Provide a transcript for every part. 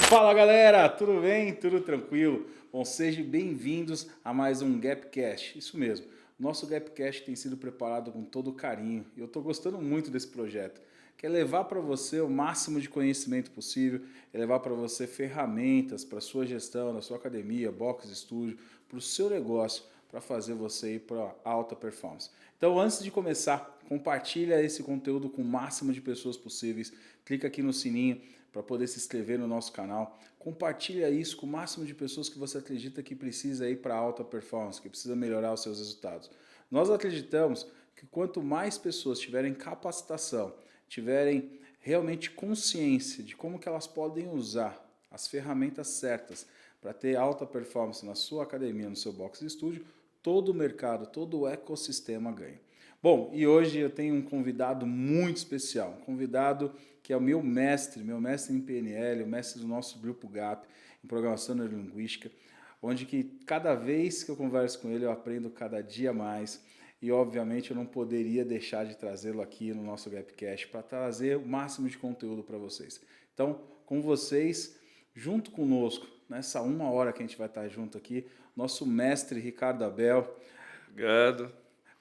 Fala galera, tudo bem? Tudo tranquilo? Bom, sejam bem-vindos a mais um Gapcast, isso mesmo. Nosso Gapcast tem sido preparado com todo carinho e eu estou gostando muito desse projeto, que é levar para você o máximo de conhecimento possível, é levar para você ferramentas para a sua gestão, na sua academia, box, estúdio, para o seu negócio, para fazer você ir para alta performance. Então, antes de começar, compartilha esse conteúdo com o máximo de pessoas possíveis, clica aqui no sininho para poder se inscrever no nosso canal, compartilha isso com o máximo de pessoas que você acredita que precisa ir para alta performance, que precisa melhorar os seus resultados. Nós acreditamos que quanto mais pessoas tiverem capacitação, tiverem realmente consciência de como que elas podem usar as ferramentas certas para ter alta performance na sua academia, no seu box de estúdio, todo o mercado, todo o ecossistema ganha. Bom, e hoje eu tenho um convidado muito especial, um convidado que é o meu mestre em PNL, o mestre do nosso grupo GAP, em Programação Neurolinguística, onde que cada vez que eu converso com ele eu aprendo cada dia mais e obviamente eu não poderia deixar de trazê-lo aqui no nosso Gapcast para trazer o máximo de conteúdo para vocês. Então, com vocês, junto conosco, nessa 1 hora que a gente vai estar junto aqui, nosso mestre Ricardo Abel. Obrigado.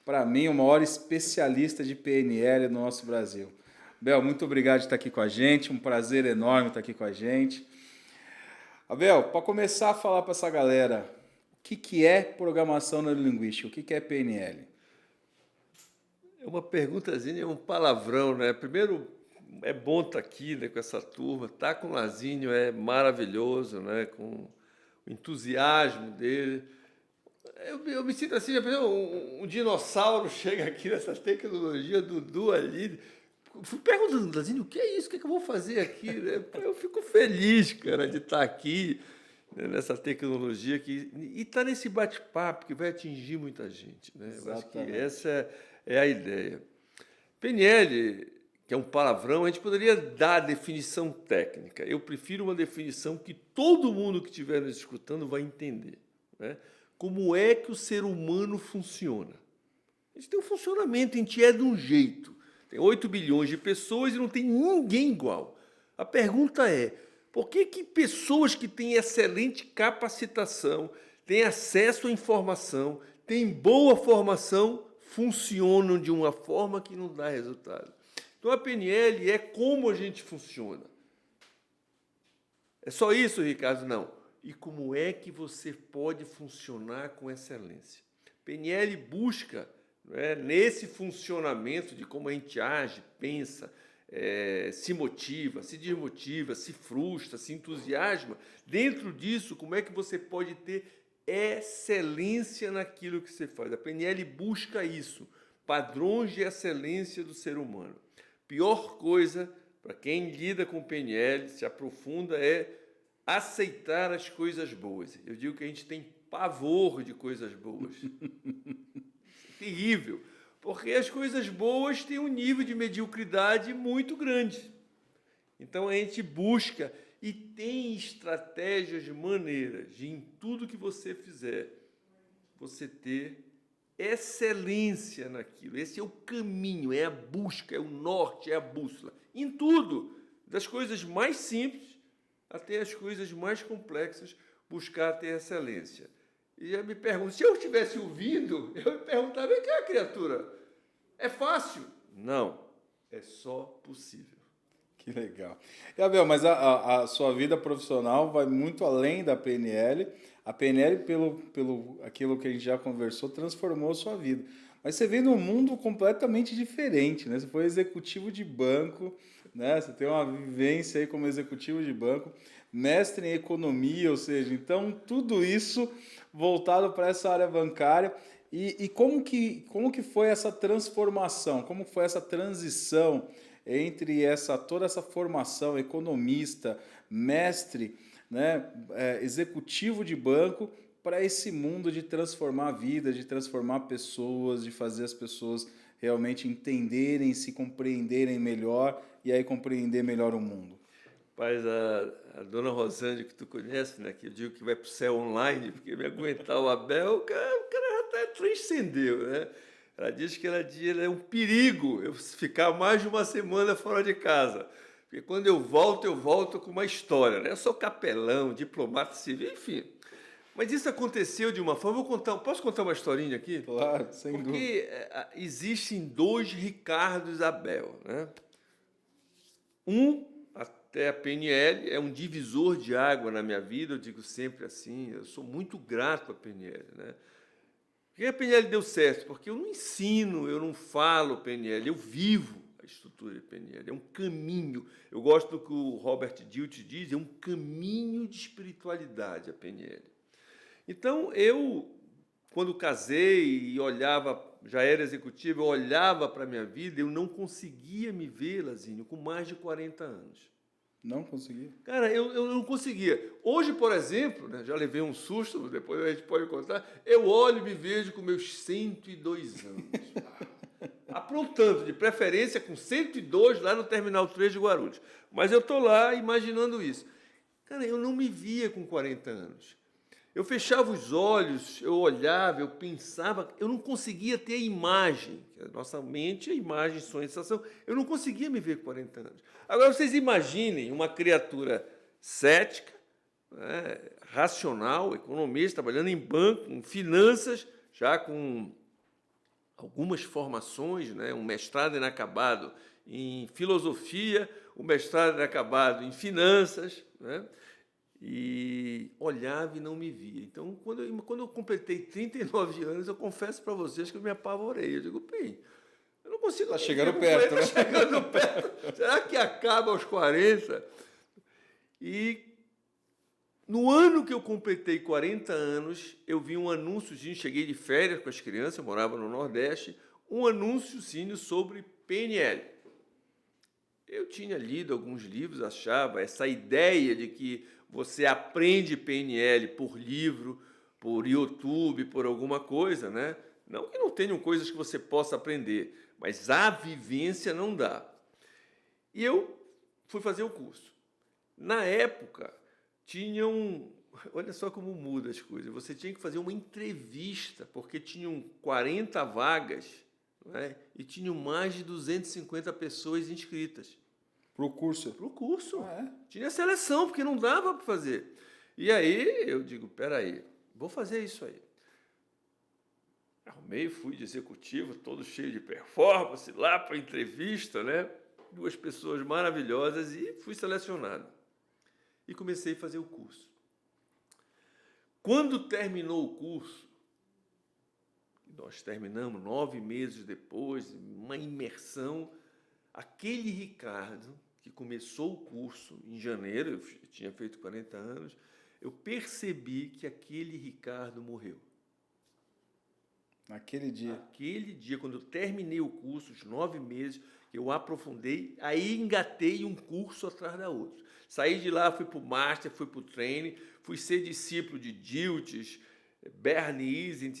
Para mim, o maior especialista de PNL no nosso Brasil. Abel, muito obrigado de estar aqui com a gente, um prazer enorme estar aqui com a gente. Abel, para começar a falar para essa galera, o que é programação neurolinguística, o que é PNL? É uma perguntazinha, é um palavrão, né? Primeiro, é bom estar aqui, né, com essa turma, estar com o Lazinho é maravilhoso, né, com o entusiasmo dele. Eu me sinto assim, um dinossauro chega aqui nessa tecnologia, Dudu ali, fui perguntando, Lazinho, o que é isso? O que é que eu vou fazer aqui? Eu fico feliz, cara, de estar aqui, né, nessa tecnologia e estar nesse bate-papo que vai atingir muita gente, né? Eu acho que essa é a ideia. PNL, que é um palavrão, a gente poderia dar a definição técnica. Eu prefiro uma definição que todo mundo que estiver nos escutando vai entender, né? Como é que o ser humano funciona? A gente tem um funcionamento, a gente é de um jeito. Tem 8 bilhões de pessoas e não tem ninguém igual. A pergunta é, por que pessoas que têm excelente capacitação, têm acesso à informação, têm boa formação, funcionam de uma forma que não dá resultado? Então, a PNL é como a gente funciona. É só isso, Ricardo? Não. E como é que você pode funcionar com excelência? PNL busca, né, nesse funcionamento de como a gente age, pensa, se motiva, se desmotiva, se frustra, se entusiasma. Dentro disso, como é que você pode ter excelência naquilo que você faz? A PNL busca isso, padrões de excelência do ser humano. Pior coisa para quem lida com PNL, se aprofunda, é aceitar as coisas boas. Eu digo que a gente tem pavor de coisas boas. É terrível, porque as coisas boas têm um nível de mediocridade muito grande. Então a gente busca e tem estratégias, maneiras de, em tudo que você fizer, você ter excelência naquilo. Esse é o caminho, é a busca, é o norte, é a bússola. Em tudo, das coisas mais simples até as coisas mais complexas, buscar ter excelência. E eu me pergunto, se eu estivesse ouvindo, eu me perguntava, vem cá, criatura, é fácil? Não, é só possível. Que legal. E, Abel, mas a sua vida profissional vai muito além da PNL. A PNL, pelo aquilo que a gente já conversou, transformou a sua vida. Mas você veio num mundo completamente diferente, né? Você foi executivo de banco, né? Você tem uma vivência aí como executivo de banco, mestre em economia, ou seja, então tudo isso voltado para essa área bancária. E como que foi essa transformação? Como foi essa transição entre toda essa formação, economista, mestre, né, executivo de banco, para esse mundo de transformar vidas, de transformar pessoas, de fazer as pessoas realmente entenderem, se compreenderem melhor e aí compreender melhor o mundo? Mas a dona Rosângela, que tu conhece, né, que eu digo que vai para o céu online, porque me aguentar o Abel, o cara já até transcendeu, né? Ela diz que ela é um perigo eu ficar mais de uma semana fora de casa. Porque quando eu volto com uma história, né? Eu sou capelão, diplomata civil, enfim. Mas isso aconteceu de uma forma. Posso contar uma historinha aqui? Claro, sem dúvida. Porque existem dois Ricardo Isabel, né? Um, até a PNL, é um divisor de água na minha vida, eu digo sempre assim, eu sou muito grato à PNL, né? Por que a PNL deu certo? Porque eu não ensino, eu não falo PNL, eu vivo a estrutura de PNL, é um caminho. Eu gosto do que o Robert Dilthey diz, é um caminho de espiritualidade a PNL. Então, eu, quando casei e olhava, já era executivo, eu olhava para a minha vida, eu não conseguia me ver, Lazinho, com mais de 40 anos. Não consegui? Cara, eu não conseguia. Hoje, por exemplo, né, já levei um susto, depois a gente pode contar, eu olho e me vejo com meus 102 anos. Aprontando, de preferência com 102 lá no Terminal 3 de Guarulhos. Mas eu estou lá imaginando isso. Cara, eu não me via com 40 anos. Eu fechava os olhos, eu olhava, eu pensava, eu não conseguia ter a imagem. A nossa mente é imagem, sonho, sensação. Eu não conseguia me ver com 40 anos. Agora, vocês imaginem uma criatura cética, né, racional, economista, trabalhando em banco, em finanças, já com algumas formações, né, um mestrado inacabado em filosofia, um mestrado inacabado em finanças, né? E olhava e não me via. Então, quando eu completei 39 anos, eu confesso para vocês que eu me apavorei. Eu digo, bem, eu não consigo... Está chegando perto, né? Está chegando perto. Será que acaba aos 40? E no ano que eu completei 40 anos, eu vi um anúnciozinho, cheguei de férias com as crianças, eu morava no Nordeste, um anúnciozinho sobre PNL. Eu tinha lido alguns livros, achava essa ideia de que você aprende PNL por livro, por YouTube, por alguma coisa, né? Não que não tenham coisas que você possa aprender, mas a vivência não dá. E eu fui fazer o curso. Na época, olha só como muda as coisas, você tinha que fazer uma entrevista, porque tinham 40 vagas, né? E tinham mais de 250 pessoas inscritas. Para o curso? Para o curso. Ah, é? Tinha seleção, porque não dava para fazer. E aí eu digo, peraí, vou fazer isso aí. Arrumei, fui de executivo, todo cheio de performance, lá para a entrevista, né? 2 pessoas maravilhosas e fui selecionado. E comecei a fazer o curso. Quando terminou o curso, nós terminamos 9 meses depois, uma imersão, aquele Ricardo, que começou o curso em janeiro, eu tinha feito 40 anos, eu percebi que aquele Ricardo morreu. Naquele dia? Aquele dia, quando eu terminei o curso, os 9 meses, eu aprofundei, aí engatei um curso atrás da outra. Saí de lá, fui para o Master, fui para o Training, fui ser discípulo de Dilthey, Bernie Easing,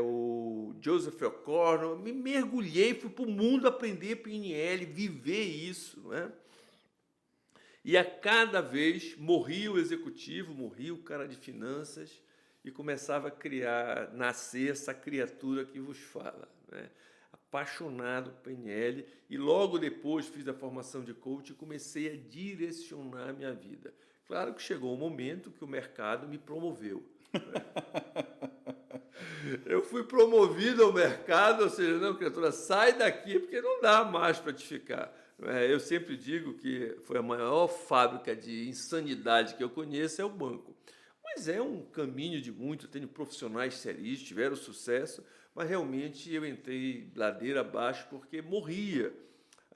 o Joseph O'Connor, me mergulhei, fui para o mundo aprender PNL, viver isso, né? E a cada vez morria o executivo, morria o cara de finanças e começava a nascer essa criatura que vos fala, né? Apaixonado por PNL, e logo depois fiz a formação de coach e comecei a direcionar a minha vida. Claro que chegou um momento que o mercado me promoveu, né? Eu fui promovido ao mercado, ou seja, não, criatura, sai daqui porque não dá mais para te ficar. Eu sempre digo que foi a maior fábrica de insanidade que eu conheço, é o banco. Mas é um caminho de muito, eu tenho profissionais seris, tiveram sucesso, mas realmente eu entrei ladeira abaixo porque morria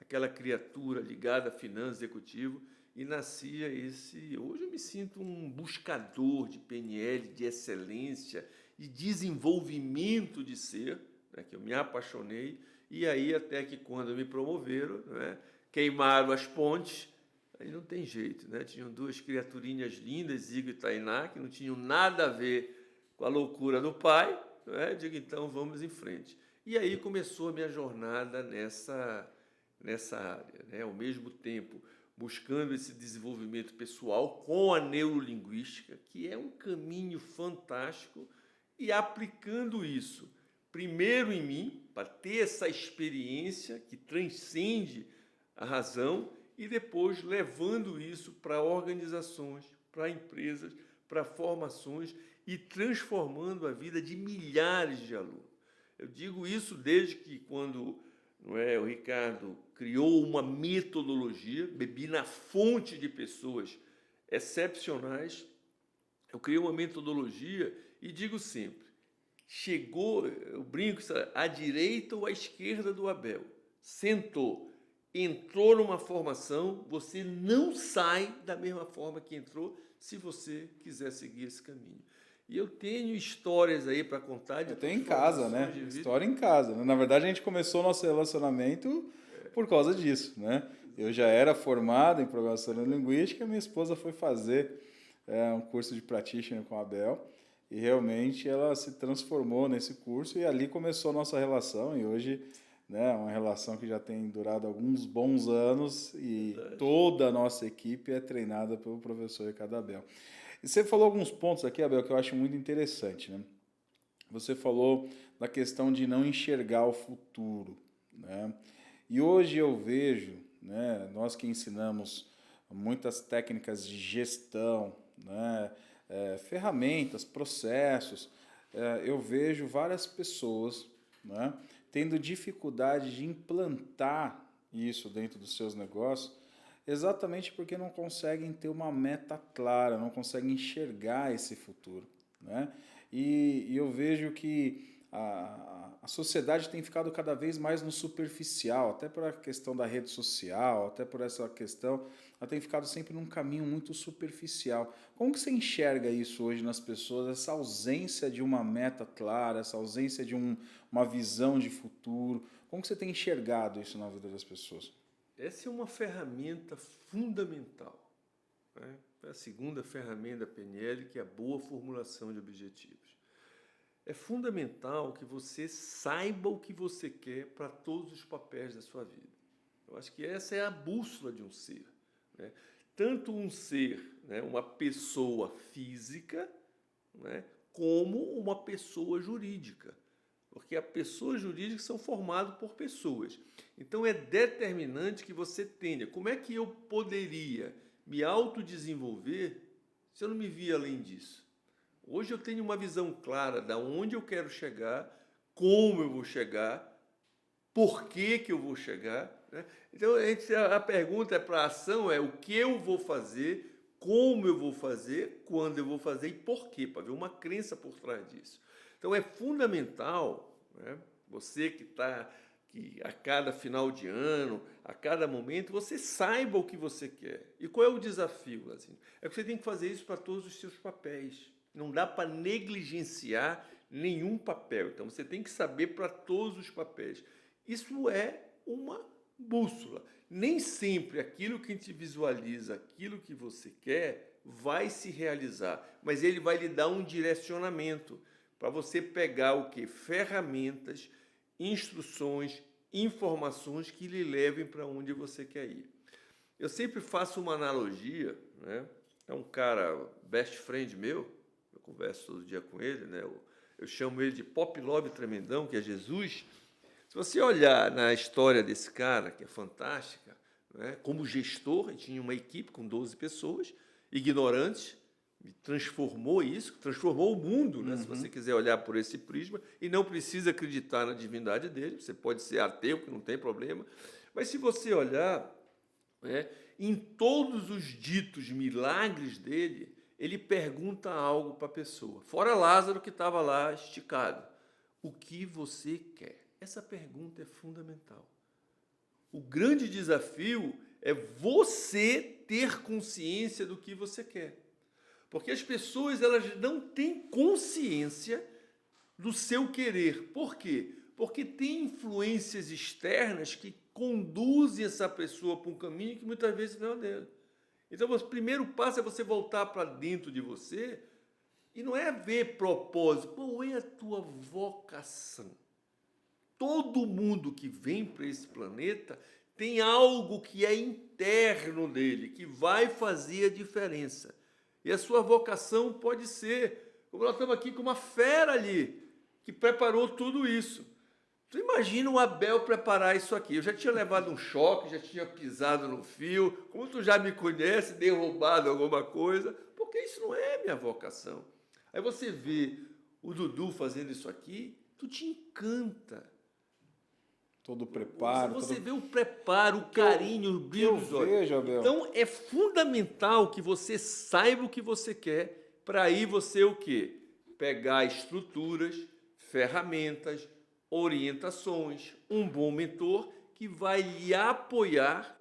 aquela criatura ligada a finanças, executivo, e nascia esse... Hoje eu me sinto um buscador de PNL, de excelência, de desenvolvimento de ser, né, que eu me apaixonei, e aí até que quando me promoveram, né, queimaram as pontes, aí não tem jeito, né? Tinham 2 criaturinhas lindas, Zigo e Tainá, que não tinham nada a ver com a loucura do pai, né? Eu digo, então vamos em frente. E aí começou a minha jornada nessa área, né? Ao mesmo tempo, buscando esse desenvolvimento pessoal com a neurolinguística, que é um caminho fantástico, e aplicando isso primeiro em mim, para ter essa experiência que transcende a razão, e depois levando isso para organizações, para empresas, para formações e transformando a vida de milhares de alunos. Eu digo isso desde que quando o Ricardo criou uma metodologia, bebi na fonte de pessoas excepcionais, eu criei uma metodologia e digo sempre, chegou, eu brinco, à direita ou à esquerda do Abel, sentou, entrou numa formação, você não sai da mesma forma que entrou se você quiser seguir esse caminho. E eu tenho histórias aí para contar. Eu tenho em casa, né? História em casa. Na verdade, a gente começou o nosso relacionamento por causa disso, né? Eu já era formado em programação linguística, minha esposa foi fazer um curso de practitioner com a Abel, e realmente ela se transformou nesse curso, e ali começou a nossa relação, e hoje, né, uma relação que já tem durado alguns bons anos, e toda a nossa equipe é treinada pelo professor Ricardo Abel. E você falou alguns pontos aqui, Abel, que eu acho muito interessante, né? Você falou da questão de não enxergar o futuro, né? E hoje eu vejo, né, nós que ensinamos muitas técnicas de gestão, né, ferramentas, processos, eu vejo várias pessoas, né, tendo dificuldade de implantar isso dentro dos seus negócios, exatamente porque não conseguem ter uma meta clara, não conseguem enxergar esse futuro, né? E eu vejo que a sociedade tem ficado cada vez mais no superficial, até por a questão da rede social, até por essa questão, ela tem ficado sempre num caminho muito superficial. Como que você enxerga isso hoje nas pessoas, essa ausência de uma meta clara, essa ausência de uma visão de futuro? Como que você tem enxergado isso na vida das pessoas? Essa é uma ferramenta fundamental, né? A segunda ferramenta da PNL, que é a boa formulação de objetivos. É fundamental que você saiba o que você quer para todos os papéis da sua vida. Eu acho que essa é a bússola de um ser, né? Tanto um ser, né, uma pessoa física, né, como uma pessoa jurídica. Porque as pessoas jurídicas são formadas por pessoas. Então é determinante que você tenha. Como é que eu poderia me autodesenvolver se eu não me via além disso? Hoje eu tenho uma visão clara de onde eu quero chegar, como eu vou chegar, por que eu vou chegar, né? Então a pergunta para a ação é o que eu vou fazer, como eu vou fazer, quando eu vou fazer e por quê, para ver uma crença por trás disso. Então é fundamental, né, você que a cada final de ano, a cada momento, você saiba o que você quer. E qual é o desafio, Lazinho? É que você tem que fazer isso para todos os seus papéis. Não dá para negligenciar nenhum papel. Então você tem que saber para todos os papéis. Isso é uma bússola. Nem sempre aquilo que a gente visualiza, aquilo que você quer, vai se realizar, mas ele vai lhe dar um direcionamento para você pegar o quê? Ferramentas, instruções, informações que lhe levem para onde você quer ir. Eu sempre faço uma analogia, né? É um cara, best friend meu, eu converso todo dia com ele, né? Eu chamo ele de Pop Love Tremendão, que é Jesus. Se você olhar na história desse cara, que é fantástica, né? Como gestor, ele tinha uma equipe com 12 pessoas, ignorantes, transformou o mundo, né? Se você quiser olhar por esse prisma, e não precisa acreditar na divindade dele, você pode ser ateu, que não tem problema, mas se você olhar, né, em todos os ditos milagres dele, ele pergunta algo para a pessoa, fora Lázaro que estava lá esticado, o que você quer? Essa pergunta é fundamental. O grande desafio é você ter consciência do que você quer. Porque as pessoas elas não têm consciência do seu querer. Por quê? Porque tem influências externas que conduzem essa pessoa para um caminho que muitas vezes não é dele. Então, o primeiro passo é você voltar para dentro de você e não é ver propósito. Qual é a tua vocação? Todo mundo que vem para esse planeta tem algo que é interno dele, que vai fazer a diferença. E a sua vocação pode ser, como nós estamos aqui com uma fera ali, que preparou tudo isso. Tu imagina o Abel preparar isso aqui. Eu já tinha levado um choque, já tinha pisado no fio, como tu já me conhece, derrubado alguma coisa, porque isso não é minha vocação. Aí você vê o Dudu fazendo isso aqui, tu te encanta. Todo o preparo. Você vê o preparo, o carinho, o brilho dos olhos. Vejo, Abel. Então é fundamental que você saiba o que você quer, para aí você o quê? Pegar estruturas, ferramentas, orientações, um bom mentor que vai lhe apoiar.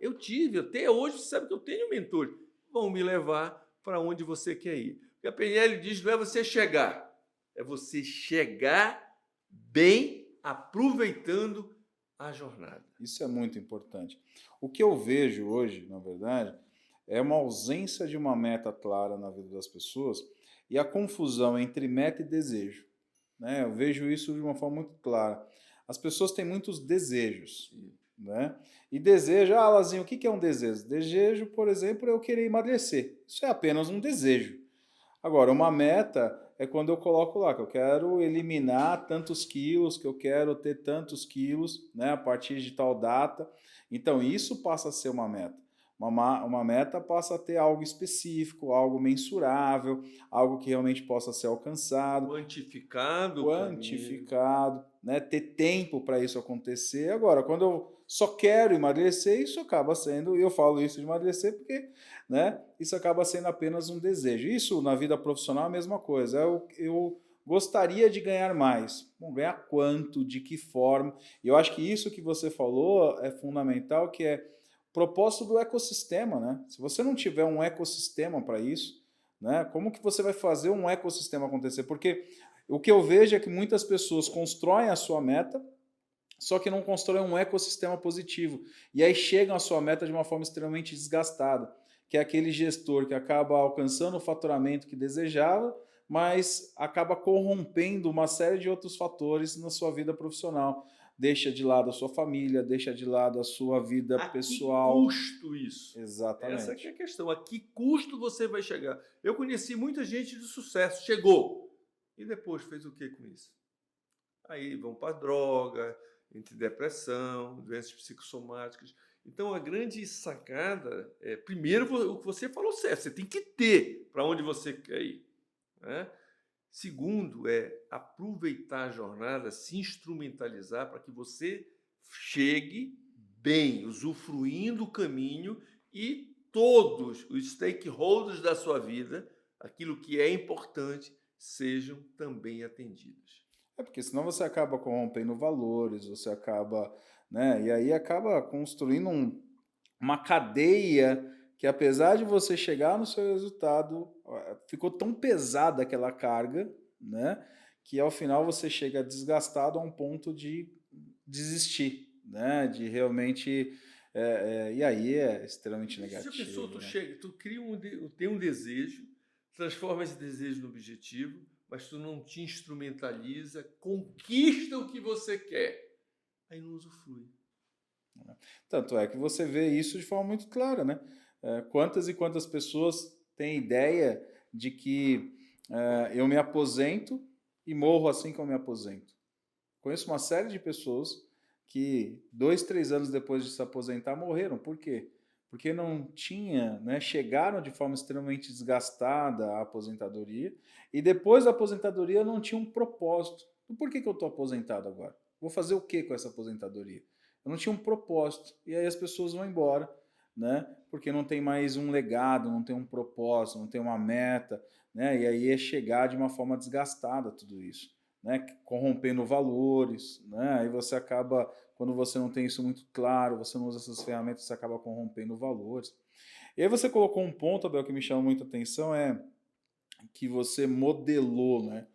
Até hoje, você sabe que eu tenho mentores, vão me levar para onde você quer ir. Porque a PNL diz, não é você chegar, é você chegar bem, aproveitando a jornada. Isso é muito importante. O que eu vejo hoje, na verdade, é uma ausência de uma meta clara na vida das pessoas e a confusão entre meta e desejo. Né? Eu vejo isso de uma forma muito clara. As pessoas têm muitos desejos. Né? E desejo, Lazinho, o que é um desejo? Desejo, por exemplo, é eu querer emagrecer. Isso é apenas um desejo. Agora, uma meta é quando eu coloco lá que eu quero eliminar tantos quilos, que eu quero ter tantos quilos, né, a partir de tal data. Então, isso passa a ser uma meta. Uma meta passa a ter algo específico, algo mensurável, algo que realmente possa ser alcançado. Quantificado, né? Ter tempo para isso acontecer. Agora, quando eu só quero emagrecer, isso acaba sendo, e eu falo isso de emagrecer porque, né, isso acaba sendo apenas um desejo. Isso na vida profissional é a mesma coisa. Eu gostaria de ganhar mais. Bom, ganhar quanto, de que forma? E eu acho que isso que você falou é fundamental, que é propósito do ecossistema, né? Se você não tiver um ecossistema para isso, né? Como que você vai fazer um ecossistema acontecer? Porque o que eu vejo é que muitas pessoas constroem a sua meta, só que não constroem um ecossistema positivo. E aí chegam à sua meta de uma forma extremamente desgastada, que é aquele gestor que acaba alcançando o faturamento que desejava, mas acaba corrompendo uma série de outros fatores na sua vida profissional. Deixa de lado a sua família, deixa de lado a sua vida pessoal. A que custo isso? Exatamente. Essa que é a questão. A que custo você vai chegar? Eu conheci muita gente de sucesso, chegou. E depois fez o que com isso? Aí vão para droga, entre depressão, doenças psicossomáticas. Então, a grande sacada é, primeiro, o que você falou certo, você tem que ter para onde você quer ir. Né? Segundo, é aproveitar a jornada, se instrumentalizar para que você chegue bem, usufruindo o caminho e todos os stakeholders da sua vida, aquilo que é importante, sejam também atendidos. É porque senão você acaba corrompendo valores, você acaba, né? E aí acaba construindo uma cadeia que, apesar de você chegar no seu resultado, ficou tão pesada aquela carga, né? Que ao final você chega desgastado a um ponto de desistir, né? De realmente. E aí é extremamente negativo. Se a pessoa né? tu cria tem um desejo, transforma esse desejo no objetivo, mas tu não te instrumentaliza, conquista o que você quer, aí não usufrui. Tanto é que você vê isso de forma muito clara, né? Quantas e quantas pessoas têm ideia de que eu me aposento e morro assim que eu me aposento. Conheço uma série de pessoas que 2, 3 anos depois de se aposentar morreram. Por quê? Porque não tinha, né? Chegaram de forma extremamente desgastada à aposentadoria e depois da aposentadoria não tinha um propósito. Por que eu estou aposentado agora? Vou fazer o que com essa aposentadoria? Eu não tinha um propósito. E aí as pessoas vão embora, né? Porque não tem mais um legado, não tem um propósito, não tem uma meta, né? E aí é chegar de uma forma desgastada tudo isso, né? Corrompendo valores, né? Aí você acaba, quando você não tem isso muito claro, você não usa essas ferramentas, você acaba corrompendo valores. E aí você colocou um ponto, Abel, que me chama muita atenção, é que você modelou, né?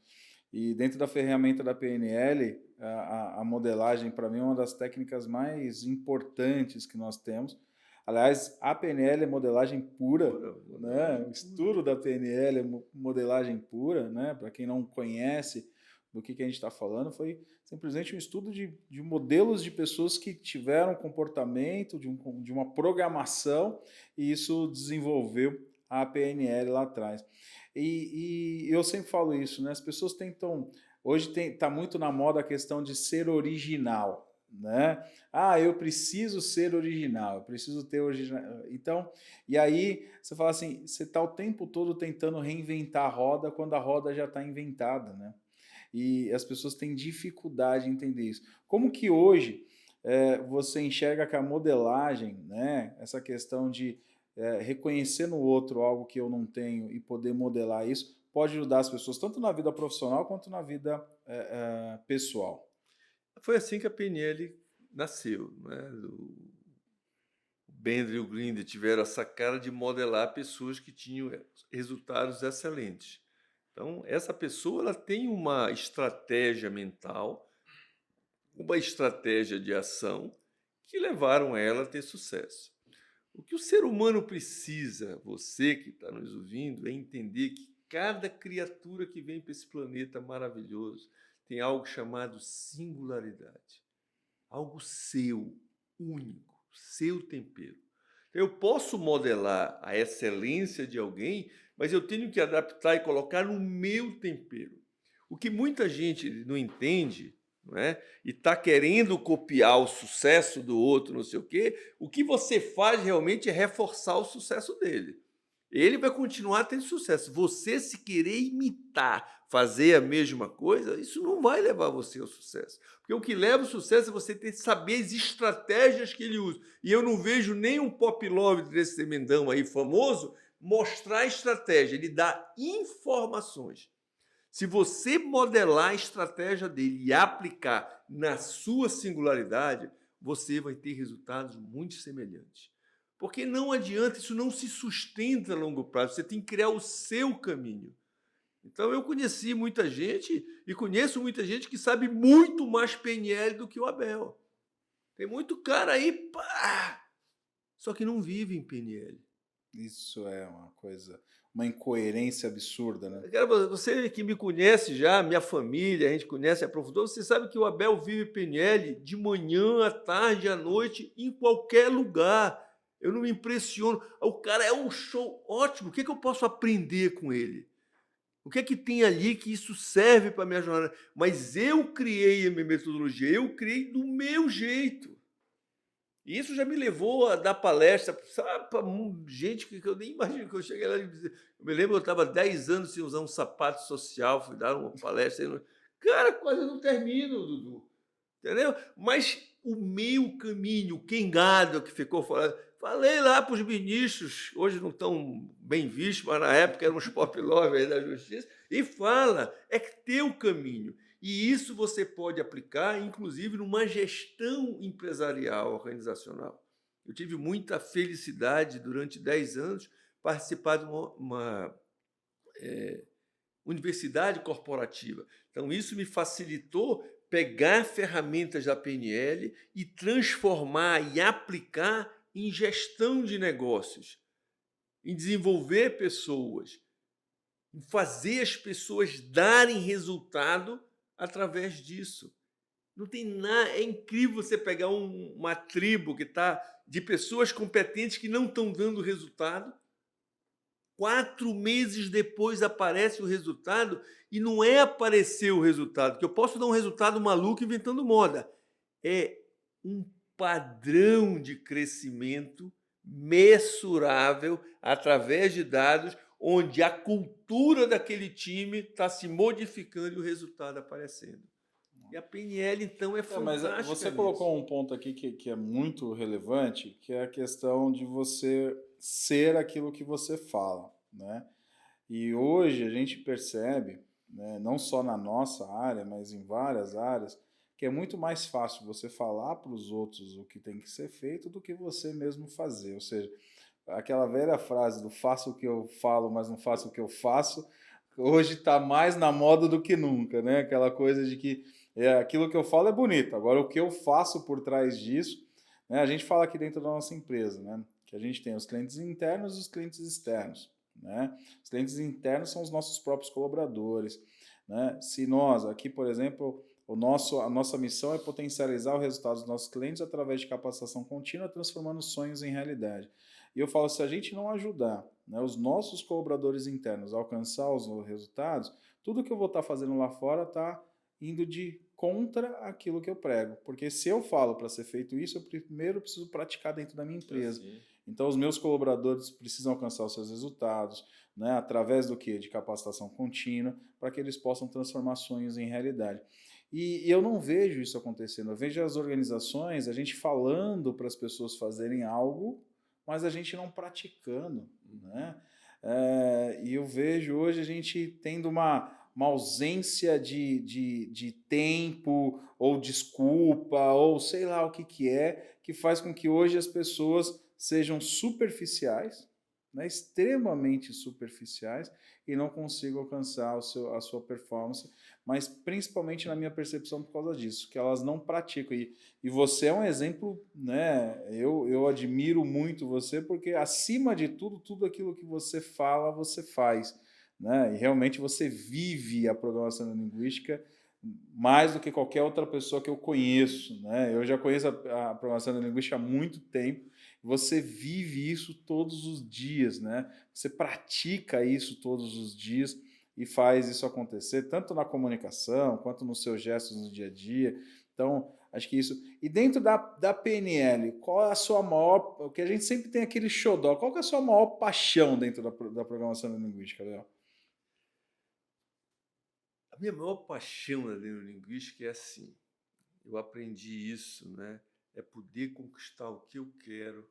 E dentro da ferramenta da PNL, a modelagem, para mim, é uma das técnicas mais importantes que nós temos. Aliás, a PNL é modelagem pura, né? O estudo da PNL é modelagem pura, né? Para quem não conhece, do que a gente está falando, foi simplesmente um estudo de modelos de pessoas que tiveram comportamento, de uma programação, e isso desenvolveu a PNL lá atrás. E eu sempre falo isso, né? As pessoas tentam... Hoje está muito na moda a questão de ser original, né? Ah, eu preciso ser original, eu preciso ter original. Então, e aí você fala assim, você está o tempo todo tentando reinventar a roda quando a roda já está inventada, né? E as pessoas têm dificuldade em entender isso. Como que hoje você enxerga que a modelagem, né, essa questão de reconhecer no outro algo que eu não tenho e poder modelar isso, pode ajudar as pessoas tanto na vida profissional quanto na vida pessoal? Foi assim que a PNL nasceu, né? O Bender e o Grinder tiveram essa cara de modelar pessoas que tinham resultados excelentes. Então, essa pessoa ela tem uma estratégia mental, uma estratégia de ação que levaram ela a ter sucesso. O que o ser humano precisa, você que está nos ouvindo, é entender que cada criatura que vem para esse planeta maravilhoso tem algo chamado singularidade, algo seu, único, seu tempero. Eu posso modelar a excelência de alguém, mas eu tenho que adaptar e colocar no meu tempero. O que muita gente não entende, não é? E está querendo copiar o sucesso do outro, não sei o quê, o que você faz realmente é reforçar o sucesso dele. Ele vai continuar tendo sucesso. Você, se querer imitar, fazer a mesma coisa, isso não vai levar você ao sucesso. Porque o que leva ao sucesso é você ter que saber as estratégias que ele usa. E eu não vejo nenhum pop love desse tremendão aí famoso mostrar a estratégia. Ele dá informações. Se você modelar a estratégia dele e aplicar na sua singularidade, você vai ter resultados muito semelhantes. Porque não adianta, isso não se sustenta a longo prazo, você tem que criar o seu caminho. Então eu conheci muita gente e conheço muita gente que sabe muito mais PNL do que o Abel. Tem muito cara aí, pá, só que não vive em PNL. Isso é uma coisa, uma incoerência absurda, né? Cara, você que me conhece já, minha família, a gente conhece, aprofundou, você sabe que o Abel vive PNL de manhã, à tarde, à noite, em qualquer lugar. Eu não me impressiono. O cara é um show ótimo. O que eu posso aprender com ele? O que é que tem ali que isso serve para a minha jornada? Mas eu criei a minha metodologia, eu criei do meu jeito. E isso já me levou a dar palestra, sabe, para gente que eu nem imagino que eu cheguei lá e dizer. Eu me lembro que eu estava 10 anos sem usar um sapato social, fui dar uma palestra. Cara, quase não termino, Dudu. Entendeu? Mas o meu caminho, o Kengado que ficou falando, falei lá para os ministros, hoje não estão bem vistos, mas na época eram os pop lovers da justiça, e fala, é que teu caminho. E isso você pode aplicar, inclusive, numa gestão empresarial, organizacional. Eu tive muita felicidade durante 10 anos participar de uma universidade corporativa. Então, isso me facilitou pegar ferramentas da PNL e transformar e aplicar em gestão de negócios, em desenvolver pessoas, em fazer as pessoas darem resultado através disso. Não tem nada, é incrível você pegar uma tribo que está de pessoas competentes que não estão dando resultado. 4 meses depois aparece o resultado e não é aparecer o resultado, que eu posso dar um resultado maluco inventando moda. É um padrão de crescimento mensurável através de dados, onde a cultura daquele time está se modificando e o resultado aparecendo. E a PNL, então, é fantástica. Mas você colocou um ponto aqui que é muito relevante, que é a questão de você ser aquilo que você fala, né? E hoje a gente percebe, né, não só na nossa área, mas em várias áreas, que é muito mais fácil você falar para os outros o que tem que ser feito do que você mesmo fazer. Ou seja, aquela velha frase do faço o que eu falo, mas não faço o que eu faço, hoje está mais na moda do que nunca, né? Aquela coisa de que aquilo que eu falo é bonito, agora o que eu faço por trás disso, né? A gente fala aqui dentro da nossa empresa, né? Que a gente tem os clientes internos e os clientes externos, né? Os clientes internos são os nossos próprios colaboradores. né? Se nós, aqui, por exemplo, a nossa missão é potencializar o resultado dos nossos clientes através de capacitação contínua, transformando sonhos em realidade. E eu falo, se a gente não ajudar, né, os nossos colaboradores internos a alcançar os resultados, tudo que eu vou estar fazendo lá fora está indo de contra aquilo que eu prego. Porque se eu falo para ser feito isso, eu primeiro preciso praticar dentro da minha empresa. Assim. Então, os meus colaboradores precisam alcançar os seus resultados, né, através do quê? De capacitação contínua, para que eles possam transformar sonhos em realidade. E eu não vejo isso acontecendo. Eu vejo as organizações, a gente falando para as pessoas fazerem algo, mas a gente não praticando, né? E eu vejo hoje a gente tendo uma ausência de tempo, ou desculpa, ou sei lá o que é, que faz com que hoje as pessoas sejam superficiais, né, extremamente superficiais, e não consigam alcançar a sua performance, mas principalmente na minha percepção por causa disso, que elas não praticam. E você é um exemplo, né? Eu admiro muito você, porque acima de tudo, tudo aquilo que você fala, você faz. Né? E realmente você vive a programação linguística mais do que qualquer outra pessoa que eu conheço. Né? Eu já conheço a programação linguística há muito tempo. Você vive isso todos os dias, né? Você pratica isso todos os dias e faz isso acontecer, tanto na comunicação quanto nos seus gestos no dia a dia. Então, acho que isso. E dentro da PNL, qual é a sua maior. Porque a gente sempre tem aquele xodó. Qual que é a sua maior paixão dentro da programação linguística, Léo? A minha maior paixão na neurolinguística é assim, eu aprendi isso, né? É poder conquistar o que eu quero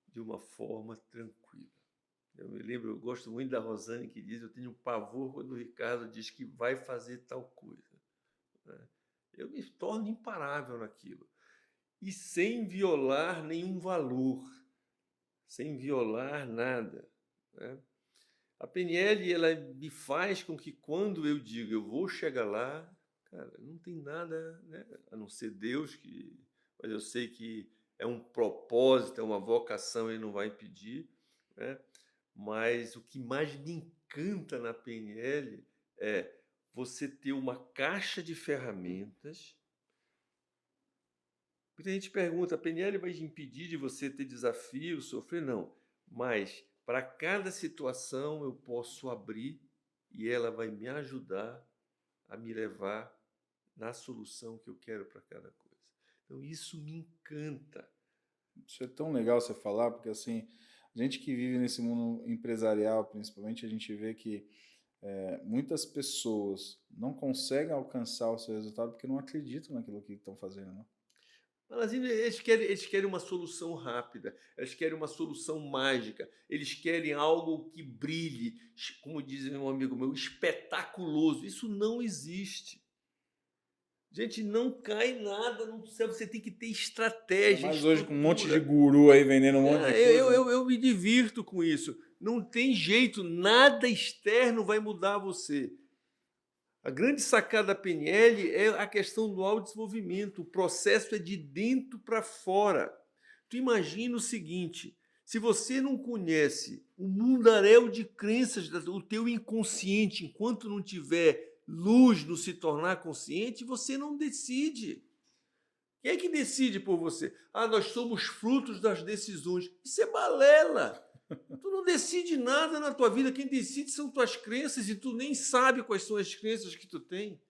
de uma forma tranquila. Eu me lembro, eu gosto muito da Rosane que diz, eu tenho pavor quando o Ricardo diz que vai fazer tal coisa. Né? Eu me torno imparável naquilo. E sem violar nenhum valor, sem violar nada. Né? A PNL, ela me faz com que quando eu digo eu vou chegar lá, cara, não tem nada, né, a não ser Deus, mas eu sei que é um propósito, é uma vocação, ele não vai impedir, né? Mas o que mais me encanta na PNL é você ter uma caixa de ferramentas. Muita gente pergunta, a PNL vai impedir de você ter desafios, sofrer? Não, mas para cada situação eu posso abrir e ela vai me ajudar a me levar na solução que eu quero para cada coisa. Então isso me encanta. Isso é tão legal você falar, porque assim, a gente que vive nesse mundo empresarial, principalmente, a gente vê que muitas pessoas não conseguem alcançar o seu resultado porque não acreditam naquilo que estão fazendo, né? Mas eles querem uma solução rápida, eles querem uma solução mágica, eles querem algo que brilhe, como diz um amigo meu, espetaculoso. Isso não existe. Gente, não cai nada no céu, você tem que ter Ainda estratégia, mais hoje com um monte de estrutura. guru aí vendendo um monte de Eu, coisa. eu, eu me divirto com isso. Não tem jeito, nada externo vai mudar você. A grande sacada da PNL é a questão do autodesenvolvimento. O processo é de dentro para fora. Tu imagina o seguinte, se você não conhece o mundaréu de crenças, o teu inconsciente, enquanto não tiver luz no se tornar consciente, você não decide. Quem é que decide por você? Ah, nós somos frutos das decisões. Isso é balela. Tu não decide nada na tua vida. Quem decide são tuas crenças e tu nem sabe quais são as crenças que tu tem.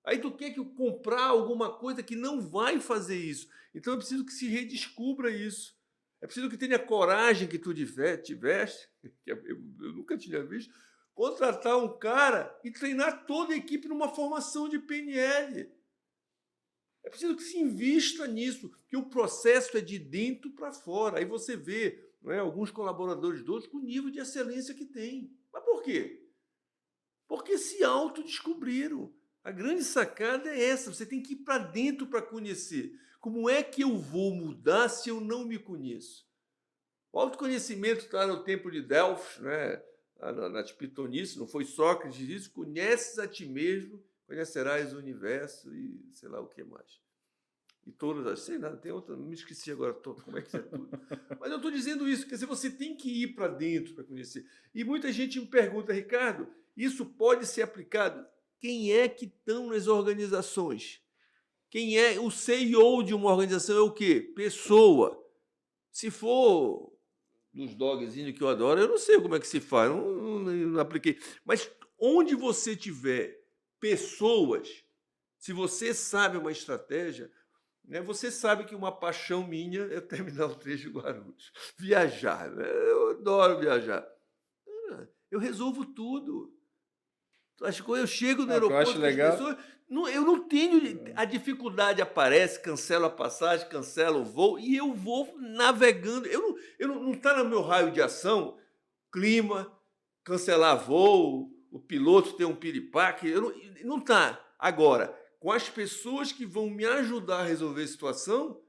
Aí tu quer que eu comprar alguma coisa que não vai fazer isso. Então é preciso que se redescubra isso. É preciso que tenha coragem que tu tiveste, que eu nunca tinha visto, contratar um cara e treinar toda a equipe numa formação de PNL. É preciso que se invista nisso, que o processo é de dentro para fora. Aí você vê, não é, alguns colaboradores de outros com o nível de excelência que tem. Mas por quê? Porque se autodescobriram. A grande sacada é essa, você tem que ir para dentro para conhecer. Como é que eu vou mudar se eu não me conheço? O autoconhecimento está no templo de Delfos, né? Na pitonice, não foi Sócrates que disse, conheces a ti mesmo, conhecerás o universo e sei lá o que mais. E todas, sei nada, tem outra, me esqueci agora como é que é tudo. Mas eu estou dizendo isso, quer dizer, você tem que ir para dentro para conhecer. E muita gente me pergunta, Ricardo, isso pode ser aplicado? quem é que estão nas organizações? Quem é o CEO de uma organização é o quê? Pessoa. Se for dos dogzinhos que eu adoro, eu não sei como é que se faz, não apliquei. Mas onde você tiver pessoas, se você sabe uma estratégia, né, você sabe que uma paixão minha é terminar o trecho de Guarulhos. Viajar, né? Eu adoro viajar. Eu resolvo tudo. As coisas, eu chego no O que eu acho aeroporto com as legal. pessoas, eu não tenho. A dificuldade aparece, cancelo a passagem, cancelo o voo e eu vou navegando. Não está no meu raio de ação clima, cancelar voo, o piloto ter um piripaque. Não está. Agora, com as pessoas que vão me ajudar a resolver a situação,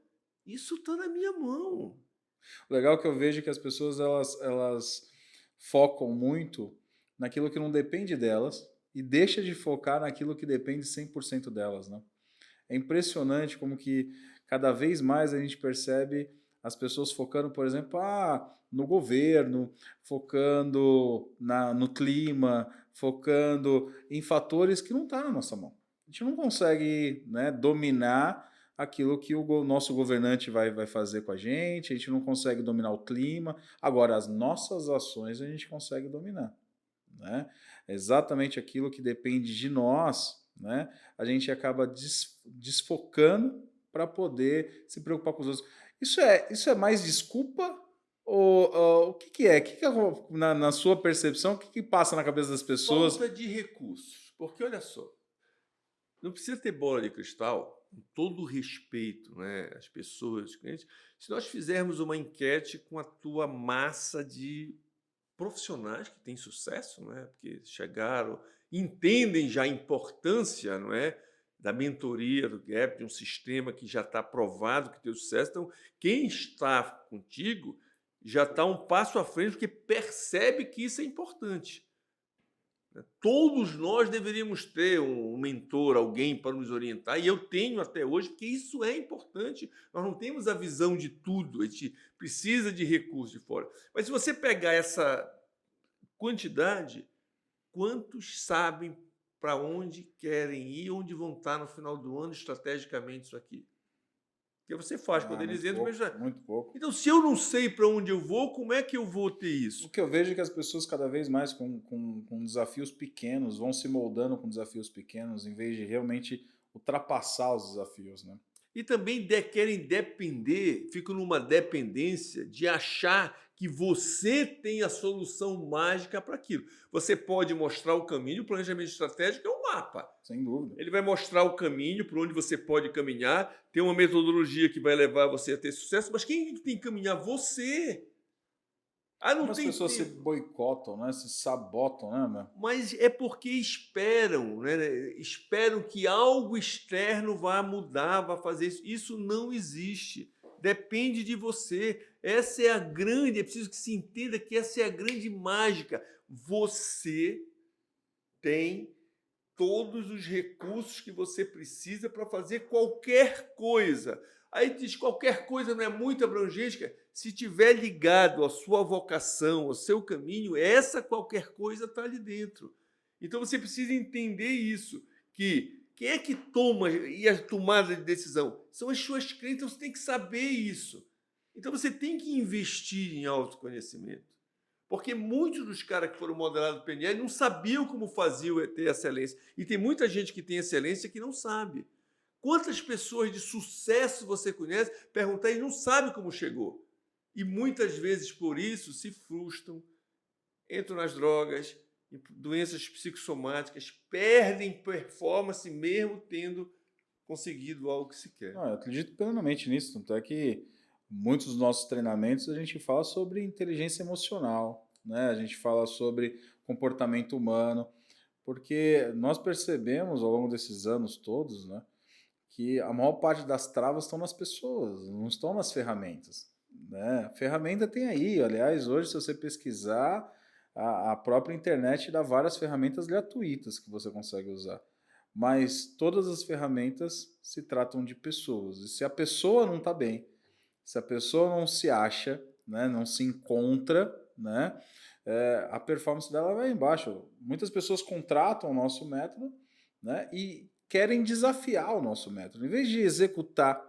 isso está na minha mão. O legal é que eu vejo que as pessoas elas focam muito naquilo que não depende delas e deixa de focar naquilo que depende 100% delas, né? É impressionante como que cada vez mais a gente percebe as pessoas focando, por exemplo, no governo, focando no clima, focando em fatores que não estão na nossa mão. A gente não consegue, né, dominar aquilo que o nosso governante vai fazer com a gente não consegue dominar o clima. Agora, as nossas ações a gente consegue dominar, né? Exatamente aquilo que depende de nós, né? A gente acaba desfocando para poder se preocupar com os outros. Isso é mais desculpa ou o que é? Na sua percepção, o que passa na cabeça das pessoas? Falta de recursos. Porque olha só, não precisa ter bola de cristal, com todo o respeito, né, às pessoas, clientes. Se nós fizermos uma enquete com a tua massa de profissionais que têm sucesso, né, porque chegaram, entendem já a importância, não é, da mentoria do Gap, de um sistema que já está provado que tem sucesso. Então, quem está contigo já está um passo à frente porque percebe que isso é importante. Todos nós deveríamos ter um mentor, alguém para nos orientar, e eu tenho até hoje, porque isso é importante. Nós não temos a visão de tudo, a gente precisa de recursos de fora. Mas se você pegar essa quantidade, quantos sabem para onde querem ir, onde vão estar no final do ano estrategicamente isso aqui? Porque você faz quando eles entram, mas já... Muito pouco. Então, se eu não sei para onde eu vou, como é que eu vou ter isso? O que eu vejo é que as pessoas cada vez mais com desafios pequenos vão se moldando com desafios pequenos em vez de realmente ultrapassar os desafios, né? E também querem depender, ficam numa dependência de achar que você tem a solução mágica para aquilo. Você pode mostrar o caminho, o planejamento estratégico é um mapa. Sem dúvida. Ele vai mostrar o caminho por onde você pode caminhar, tem uma metodologia que vai levar você a ter sucesso, mas quem tem que caminhar? Você. Não Como as tem pessoas se tempo. boicotam, né? Se sabotam, né, meu? Mas é porque esperam, né? Esperam que algo externo vá mudar, vá fazer isso. Isso não existe. Depende de você. Essa é a grande, é preciso que se entenda que essa é a grande mágica. Você tem todos os recursos que você precisa para fazer qualquer coisa. Aí diz, qualquer coisa não é muito abrangente. Se tiver ligado à sua vocação, ao seu caminho, essa qualquer coisa está ali dentro. Então você precisa entender isso, que quem é que toma e a tomada de decisão? São as suas crenças, então você tem que saber isso. Então você tem que investir em autoconhecimento. Porque muitos dos caras que foram modelados do PNL não sabiam como faziam ter excelência. E tem muita gente que tem excelência que não sabe. Quantas pessoas de sucesso você conhece, perguntar e não sabe como chegou. E muitas vezes por isso se frustram, entram nas drogas, doenças psicossomáticas, perdem performance mesmo tendo conseguido algo que se quer. Eu acredito plenamente nisso, tanto é que muitos dos nossos treinamentos a gente fala sobre inteligência emocional, né? A gente fala sobre comportamento humano, porque nós percebemos ao longo desses anos todos, né, que a maior parte das travas estão nas pessoas, não estão nas ferramentas, né? A ferramenta tem aí, aliás, hoje se você pesquisar, a própria internet dá várias ferramentas gratuitas que você consegue usar. Mas todas as ferramentas se tratam de pessoas. E se a pessoa não está bem, se a pessoa não se acha, né, não se encontra, né, a performance dela vai embaixo. Muitas pessoas contratam o nosso método né? E querem desafiar o nosso método. Em vez de executar,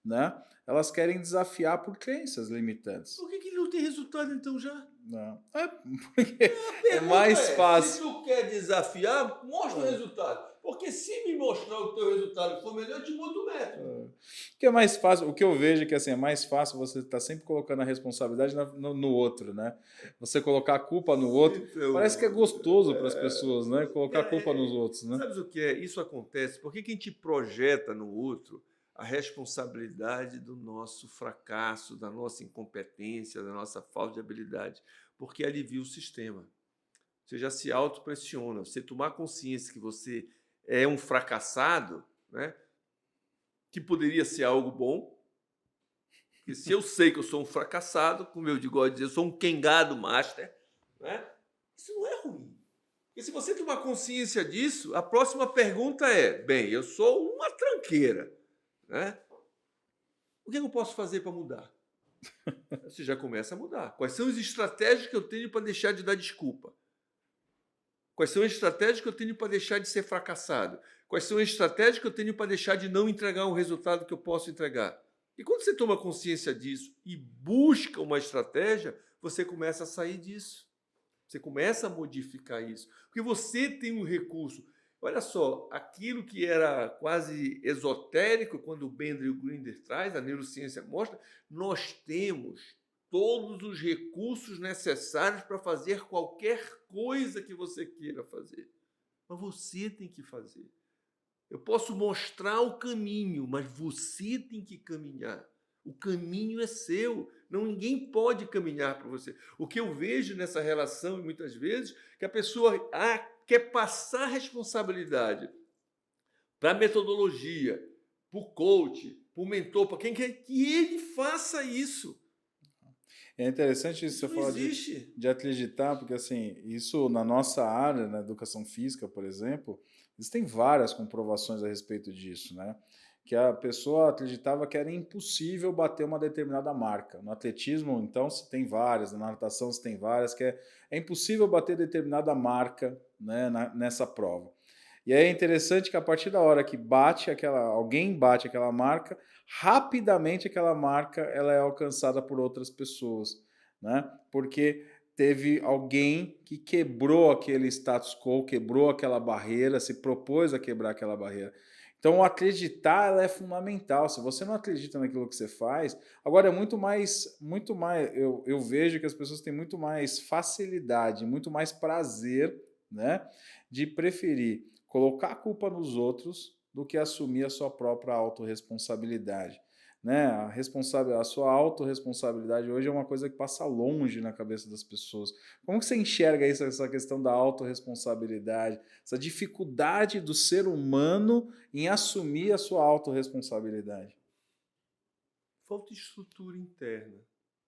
né? Elas querem desafiar por crenças limitantes. Por que que não tem resultado então já? Não. É porque A é pergunta mais é, se fácil. tu quer desafiar, mostra o resultado. Porque se me mostrar o teu resultado for melhor, eu te mudo o método. O que é mais fácil, o que eu vejo é que assim, é mais fácil você estar sempre colocando a responsabilidade no outro, né? Você colocar a culpa no outro, parece que é Então, gostoso para as pessoas, né? Colocar a culpa nos outros, né? sabes o que é? Isso acontece porque que a gente projeta no outro a responsabilidade do nosso fracasso, da nossa incompetência, da nossa falta de habilidade, porque alivia o sistema. Você já se autopressiona. Você tomar consciência que você é um fracassado, né? Que poderia ser algo bom, porque se eu sei que eu sou um fracassado, como eu gosto de dizer, eu sou um Kengado Master, né? Isso não é ruim. E se você tomar consciência disso, a próxima pergunta é: bem, eu sou uma tranqueira, né? O que eu posso fazer para mudar? Você já começa a mudar. Quais são as estratégias que eu tenho para deixar de dar desculpa? Quais são as estratégias que eu tenho para deixar de ser fracassado? Quais são as estratégias que eu tenho para deixar de não entregar um resultado que eu posso entregar? E quando você toma consciência disso e busca uma estratégia, você começa a sair disso. Você começa a modificar isso. Porque você tem um recurso. Olha só, aquilo que era quase esotérico, quando o Bender e o Grinder traz, a neurociência mostra, nós temos todos os recursos necessários para fazer qualquer coisa que você queira fazer. Mas você tem que fazer. Eu posso mostrar o caminho, mas você tem que caminhar. O caminho é seu. Não, ninguém pode caminhar para você. O que eu vejo nessa relação, muitas vezes, que a pessoa quer passar a responsabilidade para a metodologia, para o coach, para o mentor, para quem quer que ele faça isso. É interessante isso Isso você não falar existe. de acreditar, porque assim, isso na nossa área, na educação física, por exemplo, existem várias comprovações a respeito disso, né? Que a pessoa acreditava que era impossível bater uma determinada marca. No atletismo, então, se tem várias, na natação se tem várias, que é impossível bater determinada marca, né, nessa prova. E aí é interessante que a partir da hora que alguém bate aquela marca, rapidamente aquela marca ela é alcançada por outras pessoas, né? Porque teve alguém que quebrou aquele status quo, quebrou aquela barreira, se propôs a quebrar aquela barreira. Então, o acreditar ela é fundamental. Se você não acredita naquilo que você faz, agora é muito mais. Eu vejo que as pessoas têm muito mais facilidade, muito mais prazer, né, de preferir colocar a culpa nos outros do que assumir a sua própria autorresponsabilidade. Né? A sua autorresponsabilidade hoje é uma coisa que passa longe na cabeça das pessoas. Como que você enxerga isso, essa questão da autorresponsabilidade, essa dificuldade do ser humano em assumir a sua autorresponsabilidade? Falta estrutura interna.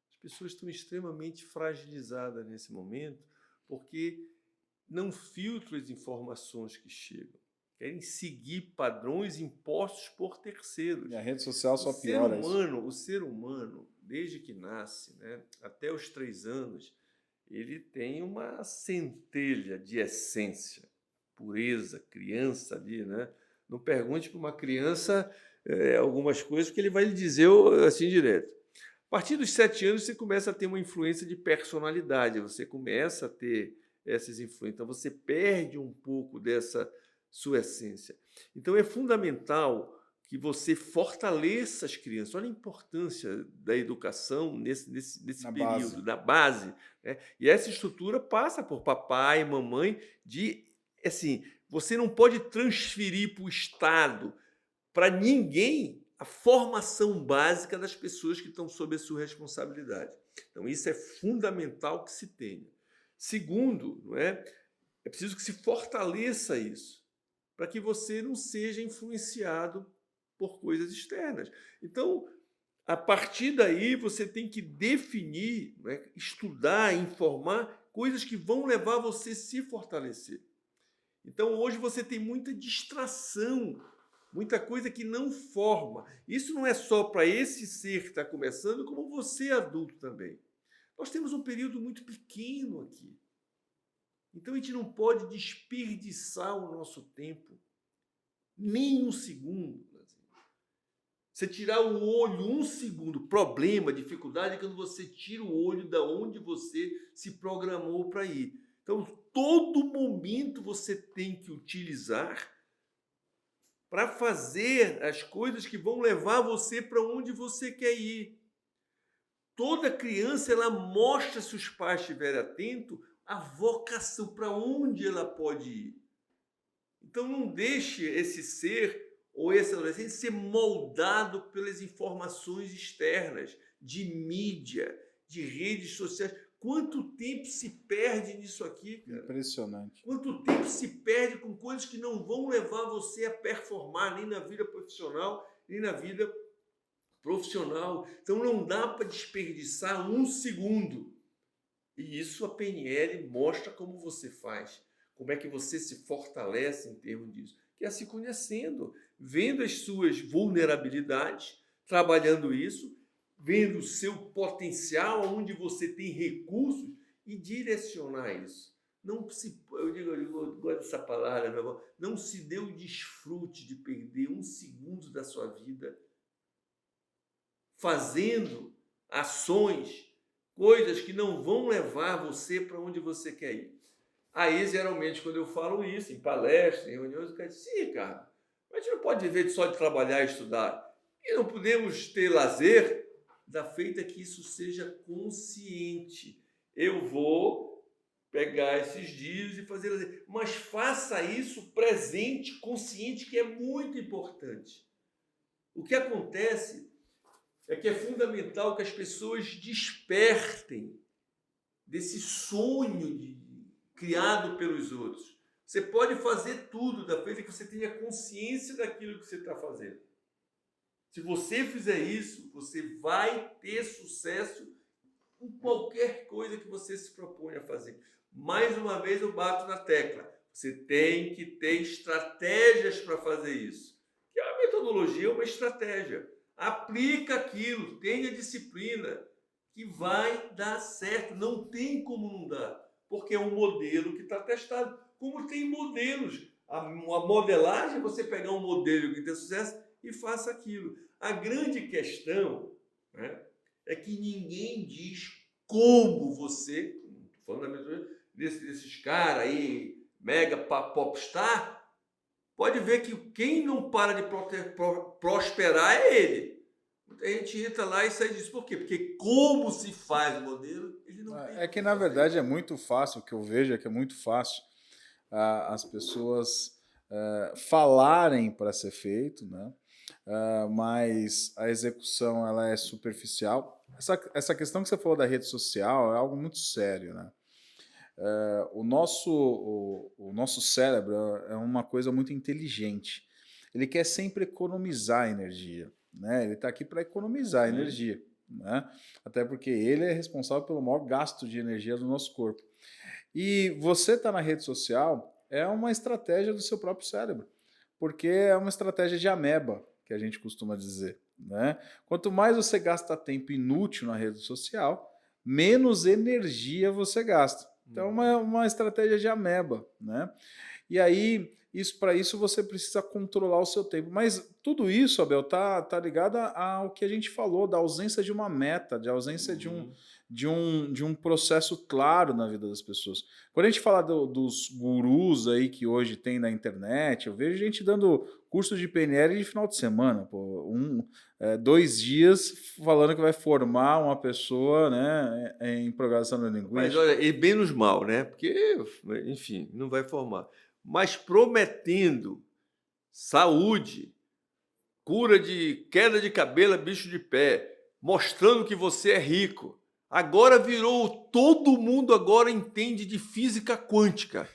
As pessoas estão extremamente fragilizadas nesse momento porque não filtram as informações que chegam. Querem seguir padrões impostos por terceiros. E a rede social só piora isso. O ser humano, desde que nasce, né, até os 3 anos, ele tem uma centelha de essência, pureza, criança ali, né? Não pergunte para uma criança algumas coisas, porque ele vai lhe dizer assim direto. A partir dos 7 anos, você começa a ter uma influência de personalidade, você começa a ter essas influências, então você perde um pouco dessa sua essência. Então é fundamental que você fortaleça as crianças. Olha a importância da educação nesse Na período, base. da base. Né? E essa estrutura passa por papai, mamãe, assim, você não pode transferir para o Estado, para ninguém, a formação básica das pessoas que estão sob a sua responsabilidade. Então, isso é fundamental que se tenha. Segundo, não é? É preciso que se fortaleça isso, para que você não seja influenciado por coisas externas. Então, a partir daí, você tem que definir, né, estudar, informar coisas que vão levar você a se fortalecer. Então, hoje você tem muita distração, muita coisa que não forma. Isso não é só para esse ser que está começando, como você adulto também. Nós temos um período muito pequeno aqui. Então, a gente não pode desperdiçar o nosso tempo Nem um segundo. Você tirar o olho um segundo, problema, dificuldade é quando você tira o olho da onde você se programou para ir. Então, todo momento você tem que utilizar para fazer as coisas que vão levar você para onde você quer ir. Toda criança, ela mostra, se os pais estiverem atentos, a vocação para onde ela pode ir. Então, não deixe esse ser ou esse adolescente ser moldado pelas informações externas, de mídia, de redes sociais. Quanto tempo se perde nisso aqui, cara? Impressionante. Quanto tempo se perde com coisas que não vão levar você a performar, nem na vida profissional, nem na vida profissional. Então não dá para desperdiçar um segundo. E isso a PNL mostra como você faz, como é que você se fortalece em termos disso. Que é se conhecendo, vendo as suas vulnerabilidades, trabalhando isso, vendo o seu potencial, onde você tem recursos e direcionar isso. Não se, eu gosto dessa palavra, meu irmão, não se dê o desfrute de perder um segundo da sua vida fazendo ações, coisas que não vão levar você para onde você quer ir. Aí, geralmente, quando eu falo isso, em palestras, em reuniões, o cara diz, sim, Ricardo, mas a gente não pode viver só de trabalhar e estudar. E não podemos ter lazer, da feita que isso seja consciente. Eu vou pegar esses dias e fazer lazer. Mas faça isso presente, consciente, que é muito importante. O que acontece é que é fundamental que as pessoas despertem desse sonho criado pelos outros. Você pode fazer tudo da feita que você tenha consciência daquilo que você está fazendo. Se você fizer isso, você vai ter sucesso em qualquer coisa que você se propõe a fazer. Mais uma vez eu bato na tecla. Você tem que ter estratégias para fazer isso. Que a metodologia é uma estratégia. Aplica aquilo, tenha disciplina, que vai dar certo. Não tem como não dar, porque é um modelo que está testado. Como tem modelos. A modelagem é você pegar um modelo que tem sucesso e faça aquilo. A grande questão, né, é que ninguém diz como você, falando da metodologia, desses caras aí, mega popstar, pode ver que quem não para de prosperar é ele. Muita gente entra lá e sai disso. Por quê? Porque como se faz o modelo, ele não tem. É que, na verdade, é muito fácil, o que eu vejo é que é muito fácil as pessoas falarem para ser feito, né? Mas a execução ela é superficial. Essa questão que você falou da rede social é algo muito sério, né? O nosso cérebro é uma coisa muito inteligente. Ele quer sempre economizar energia, né? Ele está aqui para economizar energia, né? Até porque ele é responsável pelo maior gasto de energia do nosso corpo. E você tá na rede social é uma estratégia do seu próprio cérebro, porque é uma estratégia de ameba, que a gente costuma dizer, né? Quanto mais você gasta tempo inútil na rede social, menos energia você gasta. Então é uma estratégia de ameba, né? E aí, para isso você precisa controlar o seu tempo. Mas tudo isso, Abel, tá ligado ao que a gente falou, da ausência de uma meta, de ausência de um processo claro na vida das pessoas. Quando a gente fala dos gurus aí que hoje tem na internet, eu vejo gente dando curso de PNL de final de semana, pô, 2 dias falando que vai formar uma pessoa, né, em programação neurolinguística. Mas olha, e menos mal, né? Porque, enfim, não vai formar. Mas prometendo saúde, cura de queda de cabelo, bicho de pé, mostrando que você é rico. Agora virou, todo mundo agora entende de física quântica.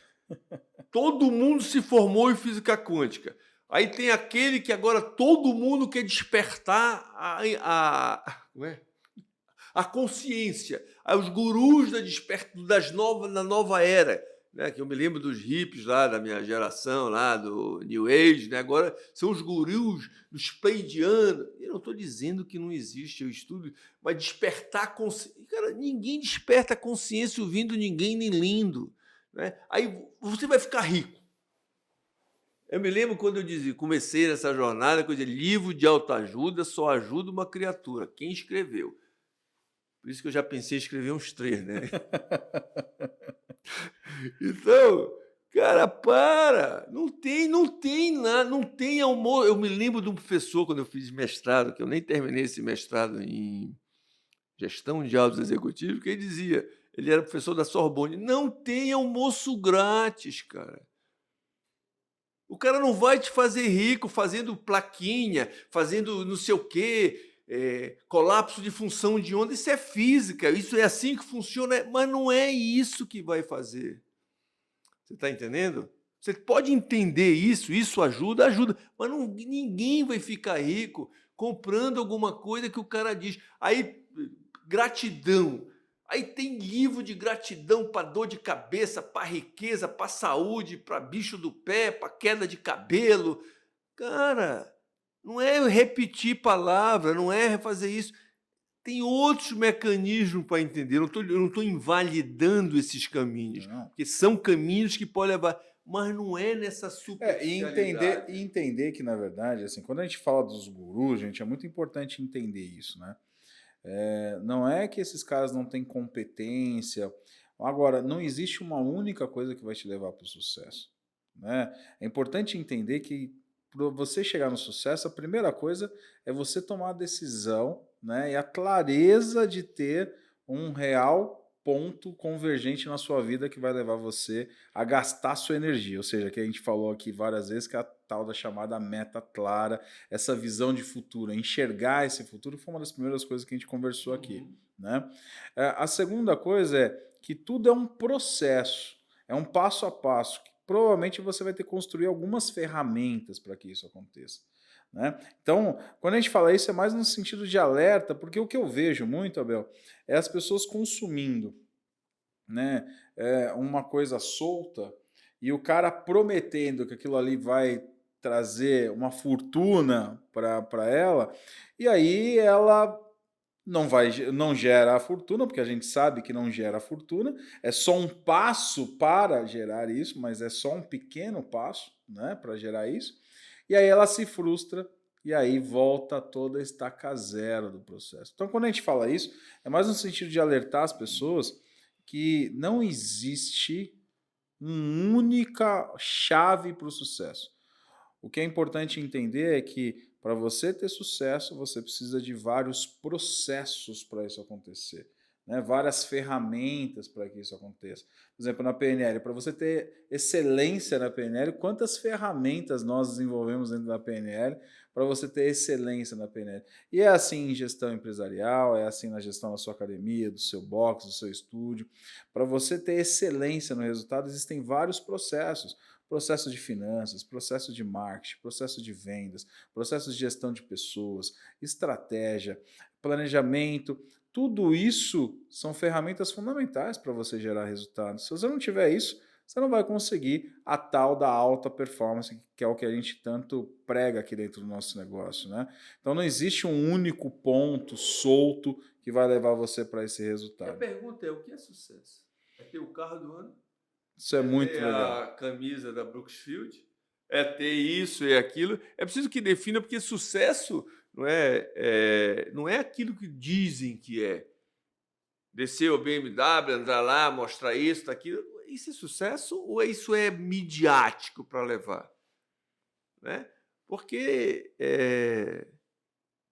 Todo mundo se formou em física quântica. Aí tem aquele que agora todo mundo quer despertar a consciência. Aí os gurus da nova era, né? Que eu me lembro dos hippies lá da minha geração, lá do New Age, né? Agora são os gurus dos pleidianos. Eu não estou dizendo que não existe o estudo, mas despertar consciência. Cara, ninguém desperta a consciência ouvindo ninguém nem lindo, né? Aí você vai ficar rico. Eu me lembro quando eu dizia, comecei nessa jornada, que eu dizia, livro de autoajuda só ajuda uma criatura. Quem escreveu? Por isso que eu já pensei em escrever uns 3, né? Então, cara, para! Não tem nada, não tem amor. Eu me lembro de um professor, quando eu fiz mestrado, que eu nem terminei esse mestrado em gestão de altos executivos, que ele dizia, ele era professor da Sorbonne, não tem almoço grátis, cara. O cara não vai te fazer rico fazendo plaquinha, fazendo não sei o quê, colapso de função de onda. Isso é física, isso é assim que funciona, mas não é isso que vai fazer. Você está entendendo? Você pode entender isso, isso ajuda, ajuda, mas ninguém vai ficar rico comprando alguma coisa que o cara diz. Aí, gratidão. Aí tem livro de gratidão para dor de cabeça, para riqueza, para saúde, para bicho do pé, para queda de cabelo. Cara, não é repetir palavra, não é fazer isso. Tem outros mecanismos para entender. Eu não estou invalidando esses caminhos, Não. porque são caminhos que podem levar, mas não é nessa E superficialidade. entender que, na verdade, assim, quando a gente fala dos gurus, gente, é muito importante entender isso, né? Não é que esses caras não têm competência. Agora, não existe uma única coisa que vai te levar para o sucesso, né? É importante entender que para você chegar no sucesso, a primeira coisa é você tomar a decisão, né? E a clareza de ter um real ponto convergente na sua vida que vai levar você a gastar sua energia. Ou seja, que a gente falou aqui várias vezes, que é a tal da chamada meta clara, essa visão de futuro, enxergar esse futuro, foi uma das primeiras coisas que a gente conversou aqui, né? A segunda coisa é que tudo é um processo, é um passo a passo, que provavelmente você vai ter que construir algumas ferramentas para que isso aconteça, né? Então, quando a gente fala isso, é mais no sentido de alerta, porque o que eu vejo muito, Abel, é as pessoas consumindo, né, uma coisa solta e o cara prometendo que aquilo ali vai trazer uma fortuna para ela, e aí ela não gera a fortuna, porque a gente sabe que não gera a fortuna, é só um passo para gerar isso, mas é só um pequeno passo, né, para gerar isso, e aí ela se frustra e aí volta toda a estaca zero do processo. Então, quando a gente fala isso, é mais no sentido de alertar as pessoas que não existe uma única chave para o sucesso. O que é importante entender é que para você ter sucesso, você precisa de vários processos para isso acontecer, né? Várias ferramentas para que isso aconteça. Por exemplo, na PNL, para você ter excelência na PNL, quantas ferramentas nós desenvolvemos dentro da PNL para você ter excelência na PNL? E é assim em gestão empresarial, é assim na gestão da sua academia, do seu box, do seu estúdio. Para você ter excelência no resultado, existem vários processos. Processo de finanças, processo de marketing, processo de vendas, processo de gestão de pessoas, estratégia, planejamento, tudo isso são ferramentas fundamentais para você gerar resultados. Se você não tiver isso, você não vai conseguir a tal da alta performance, que é o que a gente tanto prega aqui dentro do nosso negócio, né? Então não existe um único ponto solto que vai levar você para esse E a resultado. pergunta é, o que é sucesso? É ter o carro do ano? Isso é muito Ter legal. a camisa da Brooksfield? É ter isso e aquilo? É preciso que defina, porque sucesso não é aquilo que dizem que é. Descer o BMW, andar lá, mostrar isso, aquilo. Isso é sucesso ou isso é midiático para levar? Né? Porque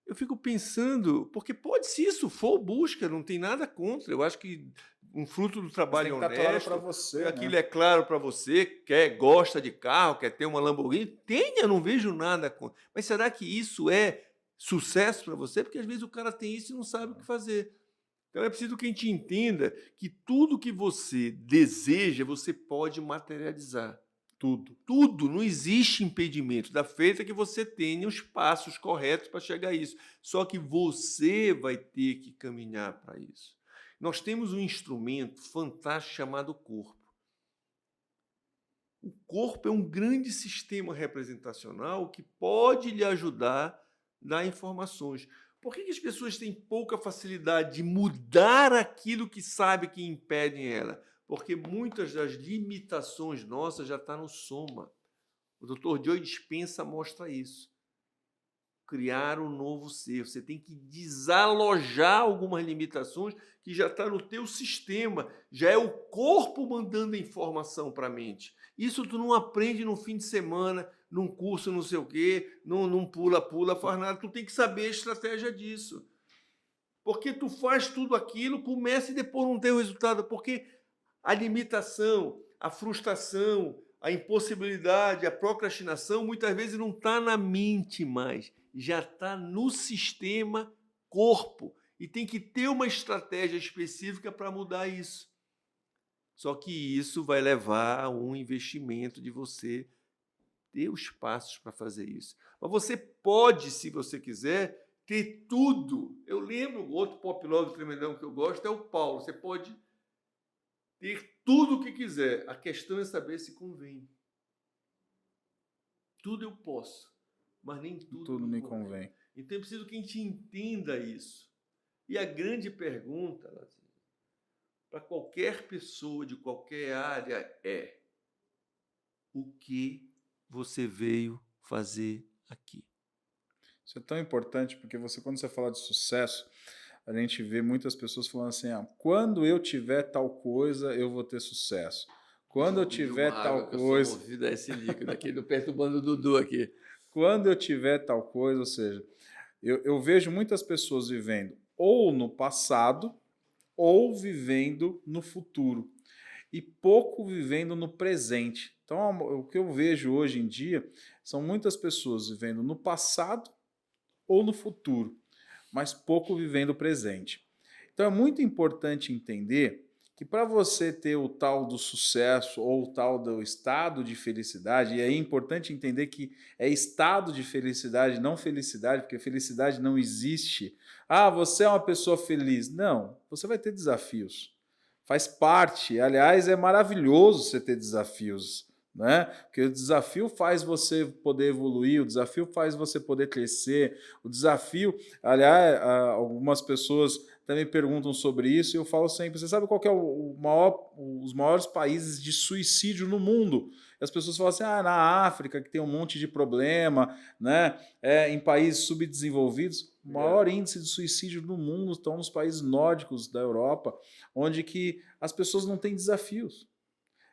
eu fico pensando, porque pode, se isso for busca, não tem nada contra. Eu acho que um fruto do Mas trabalho tem que estar claro para honesto, você, aquilo né? é claro para você, gosta de carro, quer ter uma Lamborghini, tenha, eu não vejo nada contra. Mas será que isso é sucesso para você? Porque às vezes o cara tem isso e não sabe o que fazer. Então é preciso que a gente entenda que tudo que você deseja, você pode materializar. Tudo. Tudo, não existe impedimento. Da feita é que você tenha os passos corretos para chegar a isso. Só que você vai ter que caminhar para isso. Nós temos um instrumento fantástico chamado corpo. O corpo é um grande sistema representacional que pode lhe ajudar a dar informações. Por que as pessoas têm pouca facilidade de mudar aquilo que sabe que impedem ela? Porque muitas das limitações nossas já estão no soma. O Dr. Joe Dispenza mostra isso. Criar um novo ser. Você tem que desalojar algumas limitações que já está no teu sistema. Já é o corpo mandando informação para a mente. Isso tu não aprende no fim de semana, num curso não sei o quê, num pula-pula, faz nada. Tu tem que saber a estratégia disso. Porque tu faz tudo aquilo, começa e depois não tem o resultado. Porque a limitação, a frustração, a impossibilidade, a procrastinação, muitas vezes não está na mente mais, já está no sistema corpo. E tem que ter uma estratégia específica para mudar isso. Só que isso vai levar a um investimento de você ter os passos para fazer isso. Mas você pode, se você quiser, ter tudo. Eu lembro, outro pop love tremendão que eu gosto é o Paulo. Você pode ter tudo o que quiser. A questão é saber se convém. Tudo eu posso, mas nem tudo me convém. Então é preciso que a gente entenda isso. E a grande pergunta, para qualquer pessoa de qualquer área é: o que você veio fazer aqui? Isso é tão importante porque quando você fala de sucesso, a gente vê muitas pessoas falando assim, quando eu tiver tal coisa, eu vou ter sucesso. Quando eu tiver tal coisa... Eu sou movido a esse líquido aqui, do perturbando o Dudu aqui. Quando eu tiver tal coisa, ou seja, eu vejo muitas pessoas vivendo ou no passado ou vivendo no futuro e pouco vivendo no presente. Então, o que eu vejo hoje em dia são muitas pessoas vivendo no passado ou no futuro, mas pouco vivendo o presente. Então é muito importante entender que para você ter o tal do sucesso ou o tal do estado de felicidade, e aí é importante entender que é estado de felicidade, não felicidade, porque felicidade não existe. Você é uma pessoa feliz. Não, você vai ter desafios. Faz parte, aliás, é maravilhoso você ter desafios, né? Porque o desafio faz você poder evoluir, o desafio faz você poder crescer, o desafio, aliás, algumas pessoas também perguntam sobre isso e eu falo sempre, você sabe qual que é os maiores países de suicídio no mundo? E as pessoas falam assim, na África, que tem um monte de problema, né? Em países subdesenvolvidos, o maior índice de suicídio no mundo estão nos países nórdicos da Europa, onde que as pessoas não têm desafios.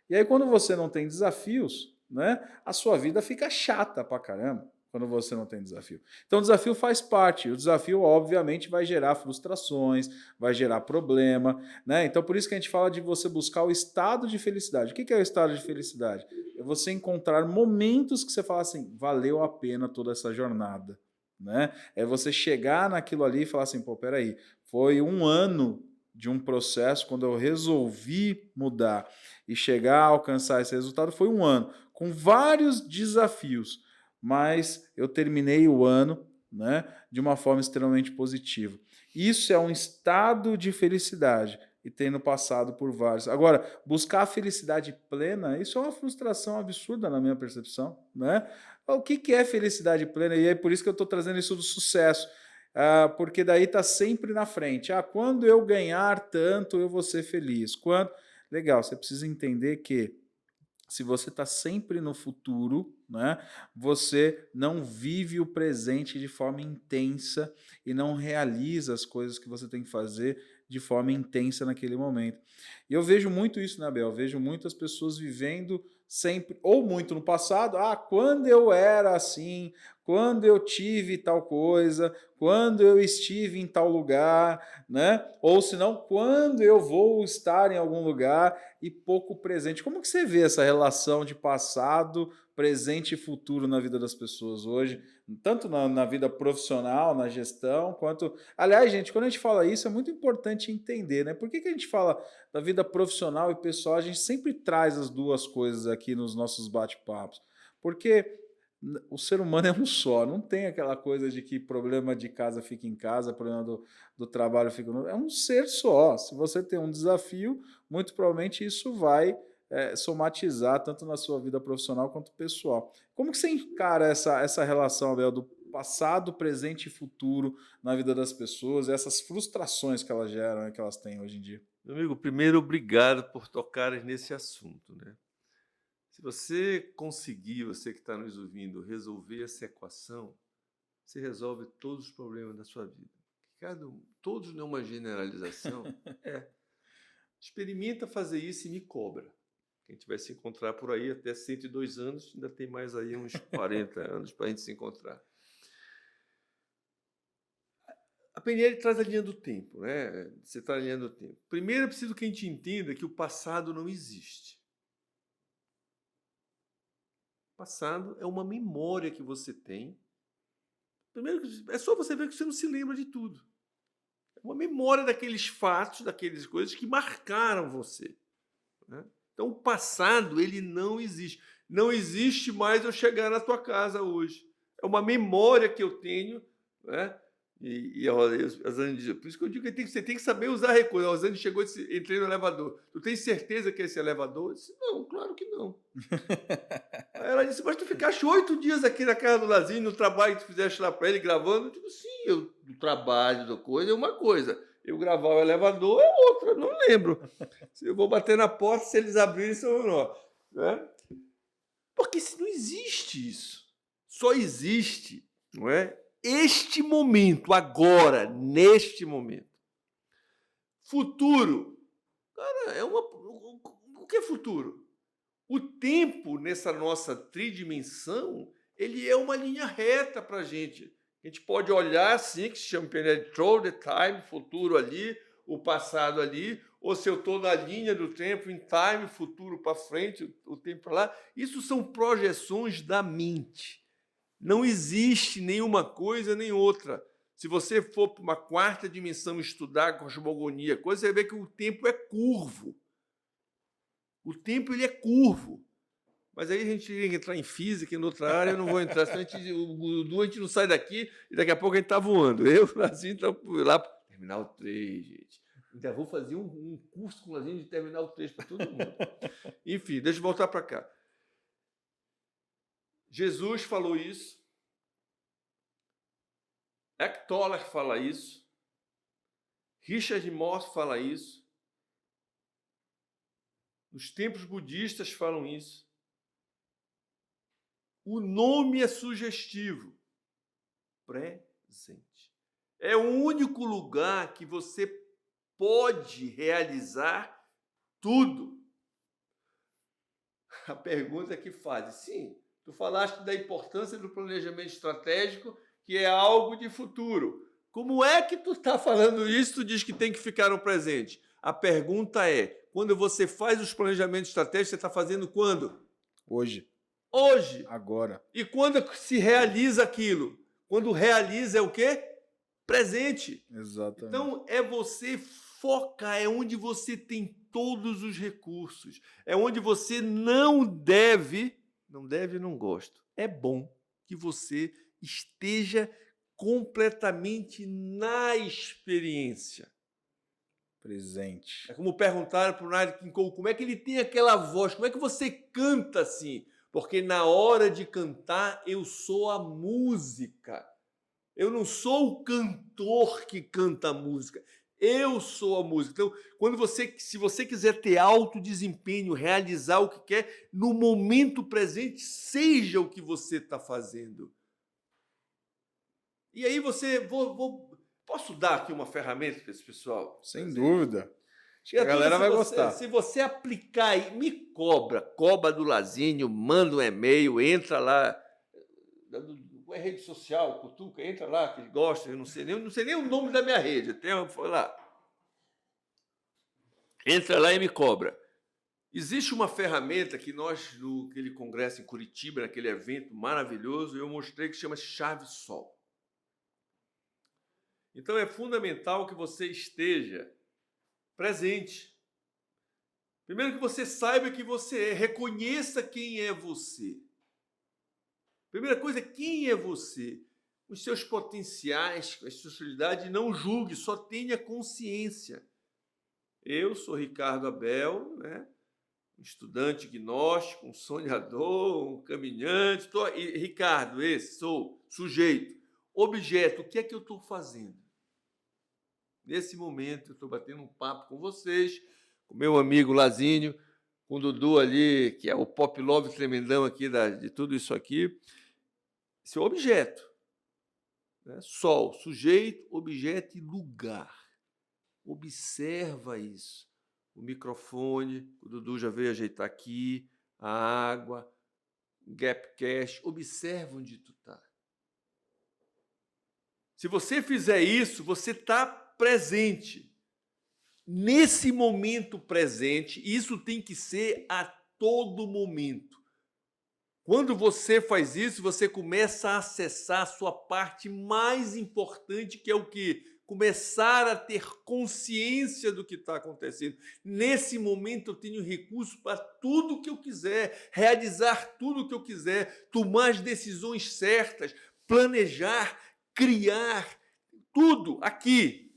E aí, quando você não tem desafios, né, a sua vida fica chata pra caramba quando você não tem desafio. Então, o desafio faz parte. O desafio, obviamente, vai gerar frustrações, vai gerar problema, né? Então, por isso que a gente fala de você buscar o estado de felicidade. O que é o estado de felicidade? É você encontrar momentos que você fala assim, valeu a pena toda essa jornada, né? É você chegar naquilo ali e falar assim, peraí, foi um ano de um processo, quando eu resolvi mudar e chegar a alcançar esse resultado, foi um ano, com vários desafios, mas eu terminei o ano, né, de uma forma extremamente positiva. Isso é um estado de felicidade e tendo passado por vários. Agora, buscar a felicidade plena, isso é uma frustração absurda na minha percepção, né? O que é felicidade plena? E é por isso que eu estou trazendo isso do sucesso. Porque daí está sempre na frente. Quando eu ganhar tanto, eu vou ser feliz. Legal, você precisa entender que se você está sempre no futuro, né, você não vive o presente de forma intensa e não realiza as coisas que você tem que fazer de forma intensa naquele momento. E eu vejo muito isso, né, Bel? Eu vejo muitas pessoas vivendo sempre, ou muito no passado, quando eu era assim, quando eu tive tal coisa, quando eu estive em tal lugar, né? Ou senão, quando eu vou estar em algum lugar e pouco presente. Como que você vê essa relação de passado, presente e futuro na vida das pessoas hoje, tanto na vida profissional, na gestão, quanto... Aliás, gente, quando a gente fala isso, é muito importante entender, né? Por que a gente fala da vida profissional e pessoal? A gente sempre traz as duas coisas aqui nos nossos bate-papos. Porque o ser humano é um só, não tem aquela coisa de que problema de casa fica em casa, problema do trabalho fica no... É um ser só. Se você tem um desafio, muito provavelmente isso vai somatizar tanto na sua vida profissional quanto pessoal. Como que você encara essa relação, Abel, do passado, presente e futuro na vida das pessoas, essas frustrações que elas geram, que elas têm hoje em dia? Meu amigo, primeiro, obrigado por tocares nesse assunto, né? Se você conseguir, você que está nos ouvindo, resolver essa equação, você resolve todos os problemas da sua vida. Todos não é uma generalização. Experimenta fazer isso e me cobra. Quem tiver se encontrar por aí até 102 anos, ainda tem mais aí uns 40 anos para a gente se encontrar. A PNL traz a linha do tempo, né? Você está na linha do tempo. Primeiro, é preciso que a gente entenda que o passado não existe. O passado é uma memória que você tem. Primeiro, é só você ver que você não se lembra de tudo. É uma memória daqueles fatos, daquelas coisas que marcaram você, né? Então, o passado, ele não existe. Não existe mais eu chegar na tua casa hoje. É uma memória que eu tenho, né? E a Rosane diz, por isso que eu digo que você tem que saber usar recursos. A Rosane chegou e disse, entrei no elevador. Tu tens certeza que é esse elevador? Eu disse, não, claro que não. Aí ela disse, mas tu ficaste 8 dias aqui na casa do Lazinho, no trabalho que tu fizeste lá para ele, gravando? Eu digo, sim, o trabalho da coisa é uma coisa. Eu gravar o elevador é outra, não lembro. Se eu vou bater na porta, se eles abrirem, são ou não. Né? Porque se não existe isso. Só existe, não é? Este momento, agora, neste momento. Futuro. Cara, o que é futuro? O tempo, nessa nossa tridimensão, ele é uma linha reta para a gente. A gente pode olhar assim, que se chama through the time, futuro ali, o passado ali, ou se eu estou na linha do tempo, em time, futuro para frente, o tempo para lá. Isso são projeções da mente. Não existe nenhuma coisa nem outra. Se você for para uma quarta dimensão estudar cosmogonia, você vai ver que o tempo é curvo. O tempo ele é curvo. Mas aí a gente ia entrar em física, em outra área, eu não vou entrar, senão a gente não sai daqui e daqui a pouco a gente está voando. Eu, assim, lá para Terminal 3, gente. Ainda vou fazer um curso com o Lazinho de Terminal 3 para todo mundo. Enfim, deixa eu voltar para cá. Jesus falou isso. Eckhart Tolle fala isso. Richard Moss fala isso. Os templos budistas falam isso. O nome é sugestivo. Presente. É o único lugar que você pode realizar tudo. A pergunta que faz, sim, tu falaste da importância do planejamento estratégico, que é algo de futuro. Como é que tu está falando isso? Tu diz que tem que ficar no presente. A pergunta é, quando você faz os planejamentos estratégicos, você está fazendo quando? Hoje. Hoje. Agora. E quando se realiza aquilo? Quando realiza é o quê? Presente. Exatamente. Então, é você focar, é onde você tem todos os recursos. É onde você não gosto. É bom que você esteja completamente na experiência. Presente. É como perguntaram para o Nat King Cole, como é que ele tem aquela voz, como é que você canta assim? Porque na hora de cantar, eu sou a música. Eu não sou o cantor que canta a música. Eu sou a música. Então, se você quiser ter alto desempenho, realizar o que quer, no momento presente, seja o que você está fazendo. E aí posso dar aqui uma ferramenta para esse pessoal? Sem dúvida. A galera vai gostar. Se você aplicar aí, me cobra do Lazinho, manda um e-mail, entra lá, é rede social, cutuca, entra lá, que ele gosta, eu não sei nem o nome da minha rede, foi lá. Entra lá e me cobra. Existe uma ferramenta que nós, naquele congresso em Curitiba, naquele evento maravilhoso, eu mostrei que chama Chave Sol. Então é fundamental que você esteja presente. Primeiro que você saiba que você é, reconheça quem é você. Primeira coisa, quem é você? Os seus potenciais, as suas habilidades, não julgue, só tenha consciência. Eu sou Ricardo Abel, né? Um estudante gnóstico, um sonhador, um caminhante. Ricardo, sou sujeito. Objeto, o que é que eu estou fazendo? Nesse momento, eu estou batendo um papo com vocês, com meu amigo Lazinho, com o Dudu ali, que é o pop love tremendão aqui de tudo isso aqui. Seu objeto, né? Sol, sujeito, objeto e lugar. Observa isso. O microfone, o Dudu já veio ajeitar aqui, a água, o Gapcast. Observa onde tu está. Se você fizer isso, você está presente. Nesse momento presente, isso tem que ser a todo momento. Quando você faz isso, você começa a acessar a sua parte mais importante, que é o quê? Começar a ter consciência do que está acontecendo. Nesse momento eu tenho recurso para tudo o que eu quiser, realizar tudo o que eu quiser, tomar as decisões certas, planejar, criar, tudo aqui.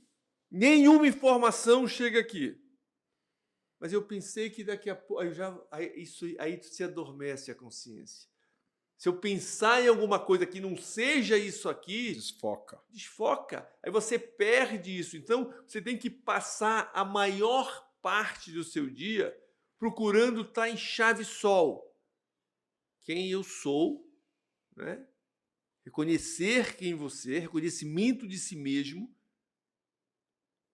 Nenhuma informação chega aqui. Mas eu pensei que daqui a pouco aí se adormece a consciência. Se eu pensar em alguma coisa que não seja isso aqui, desfoca. Aí você perde isso. Então, você tem que passar a maior parte do seu dia procurando estar em chave sol. Quem eu sou, né? Reconhecer quem você é, reconhecimento de si mesmo,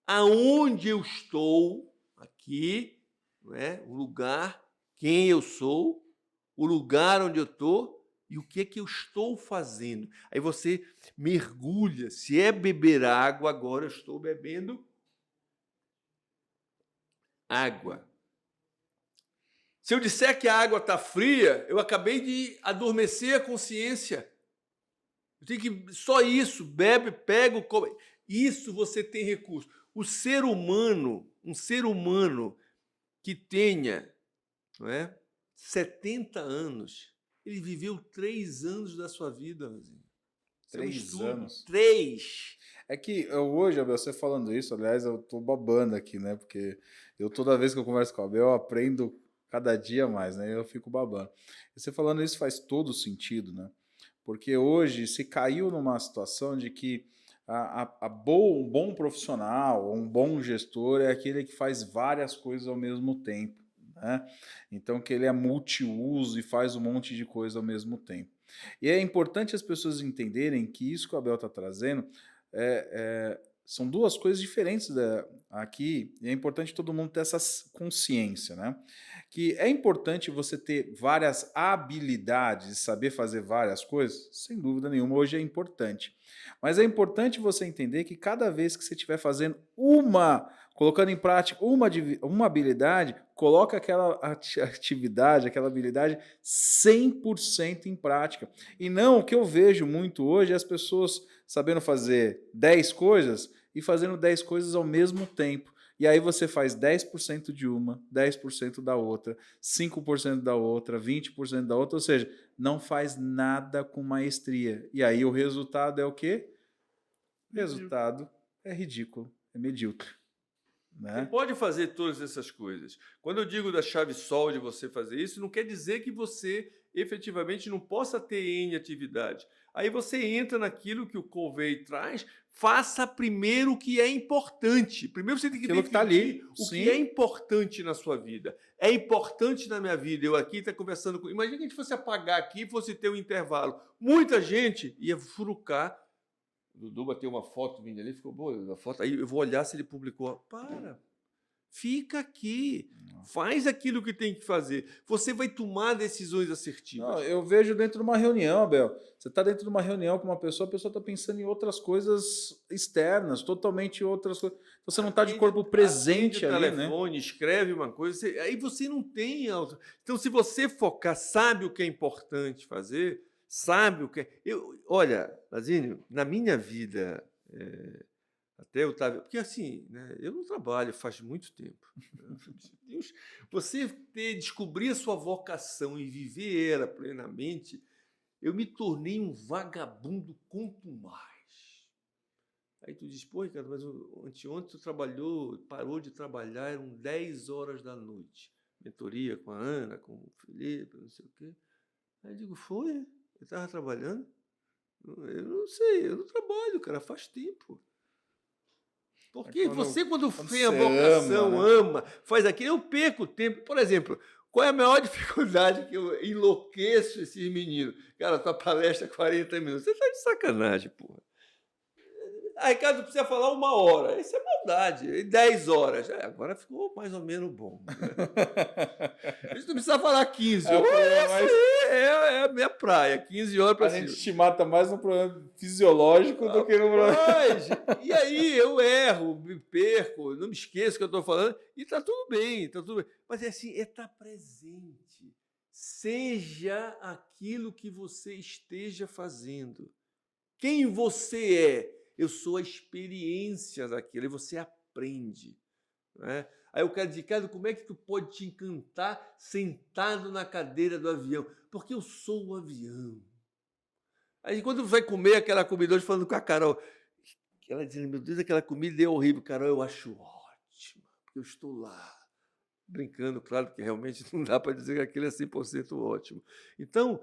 aonde eu estou, aqui, não é? O lugar, quem eu sou, o lugar onde eu estou e o que é que eu estou fazendo. Aí você mergulha. Se é beber água, agora eu estou bebendo água. Se eu disser que a água está fria, eu acabei de adormecer a consciência. Eu tenho que só isso, bebe, pega, come. Isso você tem recurso. O ser humano, um ser humano que tenha, não é, 70 anos, ele viveu 3 anos da sua vida. 3 anos? 3. É que hoje, Abel, você falando isso, aliás, eu tô babando aqui, né? Porque toda vez que eu converso com o Abel, eu aprendo cada dia mais, né? Eu fico babando. E você falando isso faz todo sentido, né? Porque hoje se caiu numa situação de que um bom profissional, um bom gestor é aquele que faz várias coisas ao mesmo tempo, né? Então que ele é multiuso e faz um monte de coisa ao mesmo tempo. E é importante as pessoas entenderem que isso que o Abel está trazendo são duas coisas diferentes aqui, e é importante todo mundo ter essa consciência, né? Que é importante você ter várias habilidades, saber fazer várias coisas, sem dúvida nenhuma, hoje é importante. Mas é importante você entender que cada vez que você estiver fazendo colocando em prática uma habilidade, coloca aquela atividade, aquela habilidade 100% em prática. E não, o que eu vejo muito hoje é as pessoas sabendo fazer 10 coisas e fazendo 10 coisas ao mesmo tempo. E aí você faz 10% de uma, 10% da outra, 5% da outra, 20% da outra, ou seja, não faz nada com maestria. E aí o resultado é o quê? O resultado é ridículo, é medíocre. Né? Você pode fazer todas essas coisas. Quando eu digo da chave sol de você fazer isso, não quer dizer que você efetivamente não possa ter N atividade. Aí você entra naquilo que o Covey traz, faça primeiro o que é importante. Primeiro você tem que definir o que é importante na sua vida. É importante na minha vida, eu aqui estou conversando com... Imagina que a gente fosse apagar aqui e fosse ter um intervalo. Muita gente ia furucar. O Dudu bateu uma foto minha ali, ficou boa a foto. Aí eu vou olhar se ele publicou. Para, fica aqui, faz aquilo que tem que fazer. Você vai tomar decisões assertivas. Não, eu vejo dentro de uma reunião, Abel. Você está dentro de uma reunião com uma pessoa, a pessoa está pensando em outras coisas externas, totalmente outras coisas. Você não está de corpo presente ali, telefone, né? Escreve uma coisa, aí você não tem... Então, se você focar, sabe o que é importante fazer... Sabe o que é? Olha, Lazinho, na minha vida, até eu estava... Porque assim, né, eu não trabalho faz muito tempo. Você descobrir a sua vocação e viver ela plenamente, eu me tornei um vagabundo quanto mais. Aí tu diz, pô, Ricardo, mas anteontem tu parou de trabalhar, eram 10 horas da noite. Mentoria com a Ana, com o Felipe, não sei o quê. Aí eu digo, foi? Eu estava trabalhando? Eu não sei, eu não trabalho, cara, faz tempo. Porque quando tem a vocação, ama, faz aquilo, eu perco tempo. Por exemplo, Qual é a maior dificuldade que eu enlouqueço esses meninos? Cara, tua palestra é 40 minutos. Você tá de sacanagem, porra. Ah, Ricardo, precisa falar 1 hora. Isso é maldade. E 10 horas. Agora ficou mais ou menos bom. A gente não precisa falar 15. É a minha praia. 15 horas para cima. A gente te mata mais no problema fisiológico do que no problema. E aí eu erro, me perco, não me esqueço que eu estou falando. E está tudo bem, está tudo bem. Mas é assim, é estar presente. Seja aquilo que você esteja fazendo. Quem você é? Eu sou a experiência daquilo, e você aprende. Né? Aí eu quero dizer, Ricardo, como é que tu pode te encantar sentado na cadeira do avião? Porque eu sou o avião. Aí quando vai comer aquela comida, hoje falando com a Carol, ela dizendo, meu Deus, aquela comida é horrível. Carol, eu acho ótima, porque eu estou lá. Brincando, claro, porque realmente não dá para dizer que aquilo é 100% ótimo. Então,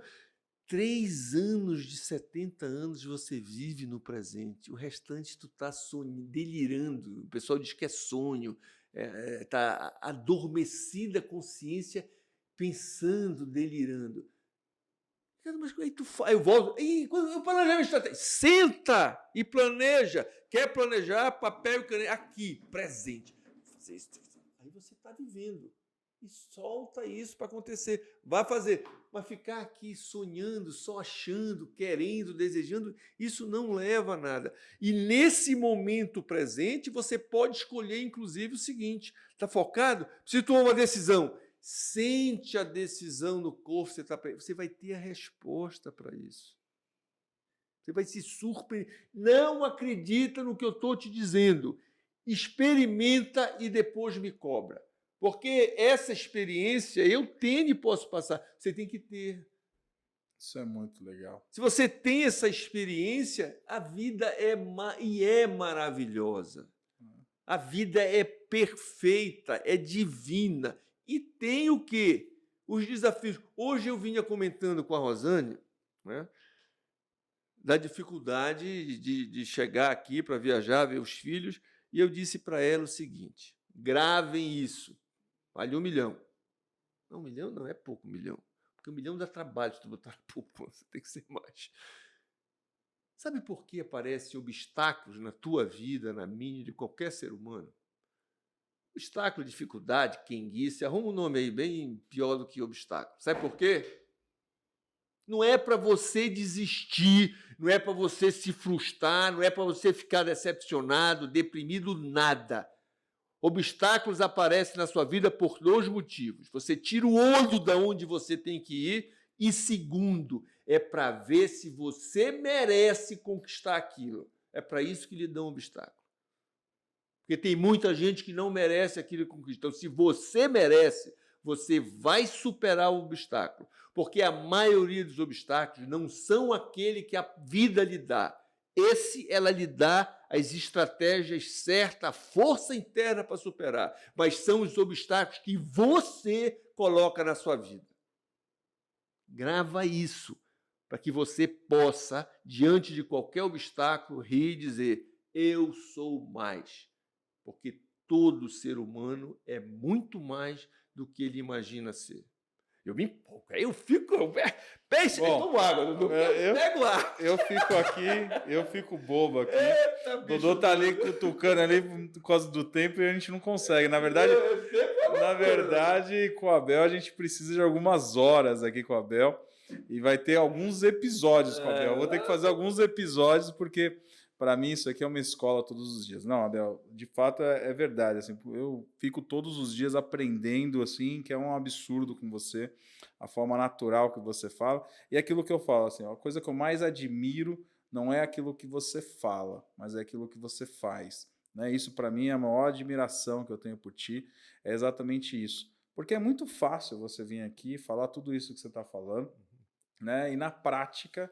3 anos de 70 anos você vive no presente, o restante tu está delirando, o pessoal diz que é sonho, está adormecida a consciência, pensando, delirando. Mas aí tu faz, eu volto, e quando eu planejo estratégia, senta e planeja, quer planejar, papel e caneta, aqui, presente. Aí você está vivendo. E solta isso para acontecer. Vai fazer. Mas ficar aqui sonhando, só achando, querendo, desejando, isso não leva a nada. E nesse momento presente, você pode escolher, inclusive, o seguinte: está focado? Se tomar uma decisão, sente a decisão no corpo, você vai ter a resposta para isso. Você vai se surpreender. Não acredita no que eu estou te dizendo. Experimenta e depois me cobra. Porque essa experiência eu tenho e posso passar. Você tem que ter. Isso é muito legal. Se você tem essa experiência, a vida é maravilhosa. A vida é perfeita, é divina. E tem o quê? Os desafios. Hoje eu vinha comentando com a Rosânia, né, da dificuldade de chegar aqui para viajar, ver os filhos, e eu disse para ela o seguinte: gravem isso. Vale 1 milhão. Não, 1 milhão não é pouco, 1 milhão. Porque 1 milhão dá trabalho se tu botar na poupança, tem que ser mais. Sabe por que aparecem obstáculos na tua vida, na minha, de qualquer ser humano? Obstáculo, dificuldade, quenguice, arruma um nome aí bem pior do que obstáculo. Sabe por quê? Não é para você desistir, não é para você se frustrar, não é para você ficar decepcionado, deprimido, nada. Obstáculos aparecem na sua vida por 2 motivos. Você tira o olho de onde você tem que ir e, segundo, é para ver se você merece conquistar aquilo. É para isso que lhe dão obstáculo. Porque tem muita gente que não merece aquilo que conquista. Então, se você merece, você vai superar o obstáculo. Porque a maioria dos obstáculos não são aquele que a vida lhe dá. Esse ela lhe dá as estratégias certas, a força interna para superar. Mas são os obstáculos que você coloca na sua vida. Grava isso, para que você possa, diante de qualquer obstáculo, rir e dizer: eu sou mais. Porque todo ser humano é muito mais do que ele imagina ser. Eu me empolgo, aí eu fico... Pense, eu tomo água, Dudu. Eu pego ar. Eu fico bobo aqui. Eita, Dudu tá ali cutucando ali por causa do tempo e a gente não consegue. Na verdade, com o Abel, a gente precisa de algumas horas aqui com o Abel. E vai ter alguns episódios com o Abel. Eu vou ter que fazer alguns episódios, porque... Para mim, isso aqui é uma escola todos os dias. Não, Abel, de fato é verdade. Assim, eu fico todos os dias aprendendo, assim, que é um absurdo com você, a forma natural que você fala. E aquilo que eu falo, assim, a coisa que eu mais admiro não é aquilo que você fala, mas é aquilo que você faz. Né? Isso, para mim, é a maior admiração que eu tenho por ti. É exatamente isso. Porque é muito fácil você vir aqui e falar tudo isso que você está falando, né? E na prática...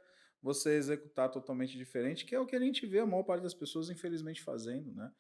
você executar totalmente diferente, que é o que a gente vê a maior parte das pessoas, infelizmente, fazendo, né?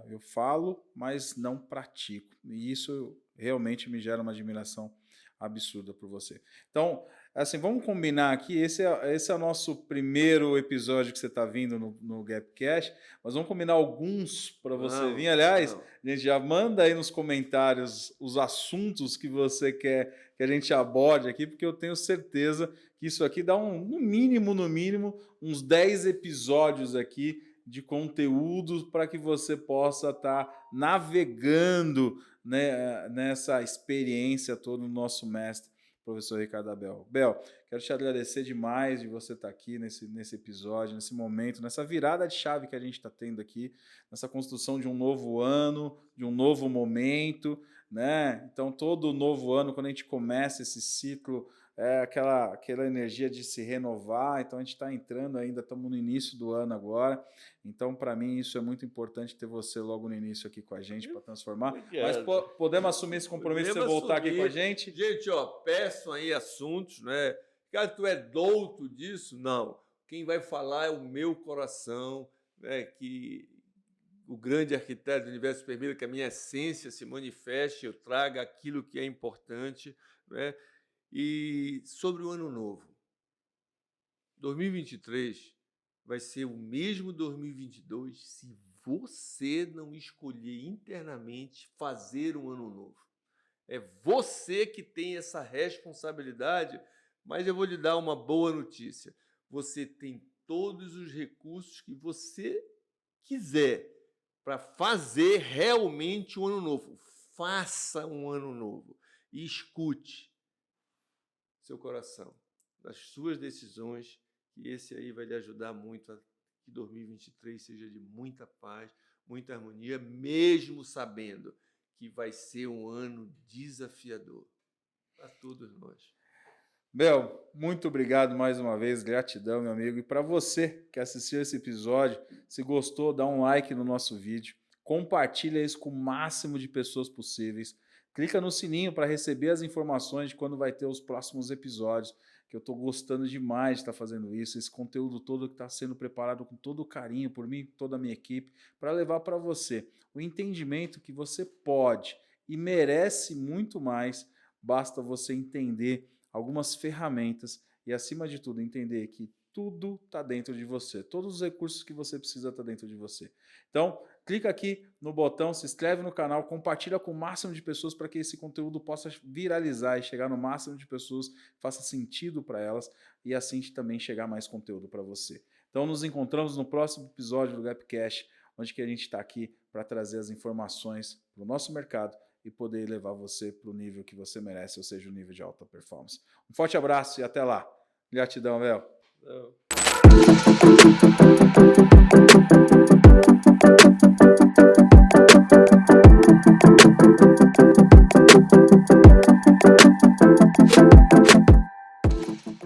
Eu falo, mas não pratico. E isso realmente me gera uma admiração absurda por você. Então, assim, vamos combinar aqui, esse é o nosso primeiro episódio que você está vindo no Gapcast, mas vamos combinar alguns para você vir. Aliás, a gente já manda aí nos comentários os assuntos que você quer que a gente aborde aqui, porque eu tenho certeza que isso aqui dá no mínimo, uns 10 episódios aqui de conteúdo para que você possa estar navegando, né, nessa experiência toda do nosso mestre, professor Ricardo Abel. Bel, quero te agradecer demais de você estar aqui nesse episódio, nesse momento, nessa virada de chave que a gente está tendo aqui, nessa construção de um novo ano, de um novo momento, né? Então, todo novo ano, quando a gente começa esse ciclo, é aquela energia de se renovar. Então, a gente está entrando ainda, estamos no início do ano agora. Então, para mim, isso é muito importante ter você logo no início aqui com a gente para transformar. Mas podemos assumir esse compromisso de você voltar aqui com a gente? Gente, peçam aí assuntos, né? Cara, tu é douto disso? Não. Quem vai falar é o meu coração, né? Que o grande arquiteto do universo permita que a minha essência se manifeste, eu traga aquilo que é importante, né? E sobre o ano novo, 2023 vai ser o mesmo 2022 se você não escolher internamente fazer um ano novo. É você que tem essa responsabilidade, mas eu vou lhe dar uma boa notícia. Você tem todos os recursos que você quiser para fazer realmente um ano novo. Faça um ano novo e escute seu coração, das suas decisões, que esse aí vai lhe ajudar muito a que 2023 seja de muita paz, muita harmonia, mesmo sabendo que vai ser um ano desafiador para todos nós. Bel, muito obrigado mais uma vez, gratidão, meu amigo. E para você que assistiu esse episódio, se gostou, dá um like no nosso vídeo, compartilha isso com o máximo de pessoas possíveis. Clica no sininho para receber as informações de quando vai ter os próximos episódios, que eu estou gostando demais de estar fazendo isso, esse conteúdo todo que está sendo preparado com todo o carinho por mim, toda a minha equipe, para levar para você o entendimento que você pode e merece muito mais, basta você entender algumas ferramentas e, acima de tudo, entender que tudo está dentro de você. Todos os recursos que você precisa estão dentro de você. Então, clica aqui no botão, se inscreve no canal, compartilha com o máximo de pessoas para que esse conteúdo possa viralizar e chegar no máximo de pessoas, faça sentido para elas e assim também chegar mais conteúdo para você. Então, nos encontramos no próximo episódio do Gapcast, onde que a gente está aqui para trazer as informações para o nosso mercado e poder levar você para o nível que você merece, ou seja, o nível de alta performance. Um forte abraço e até lá. Gratidão, Léo.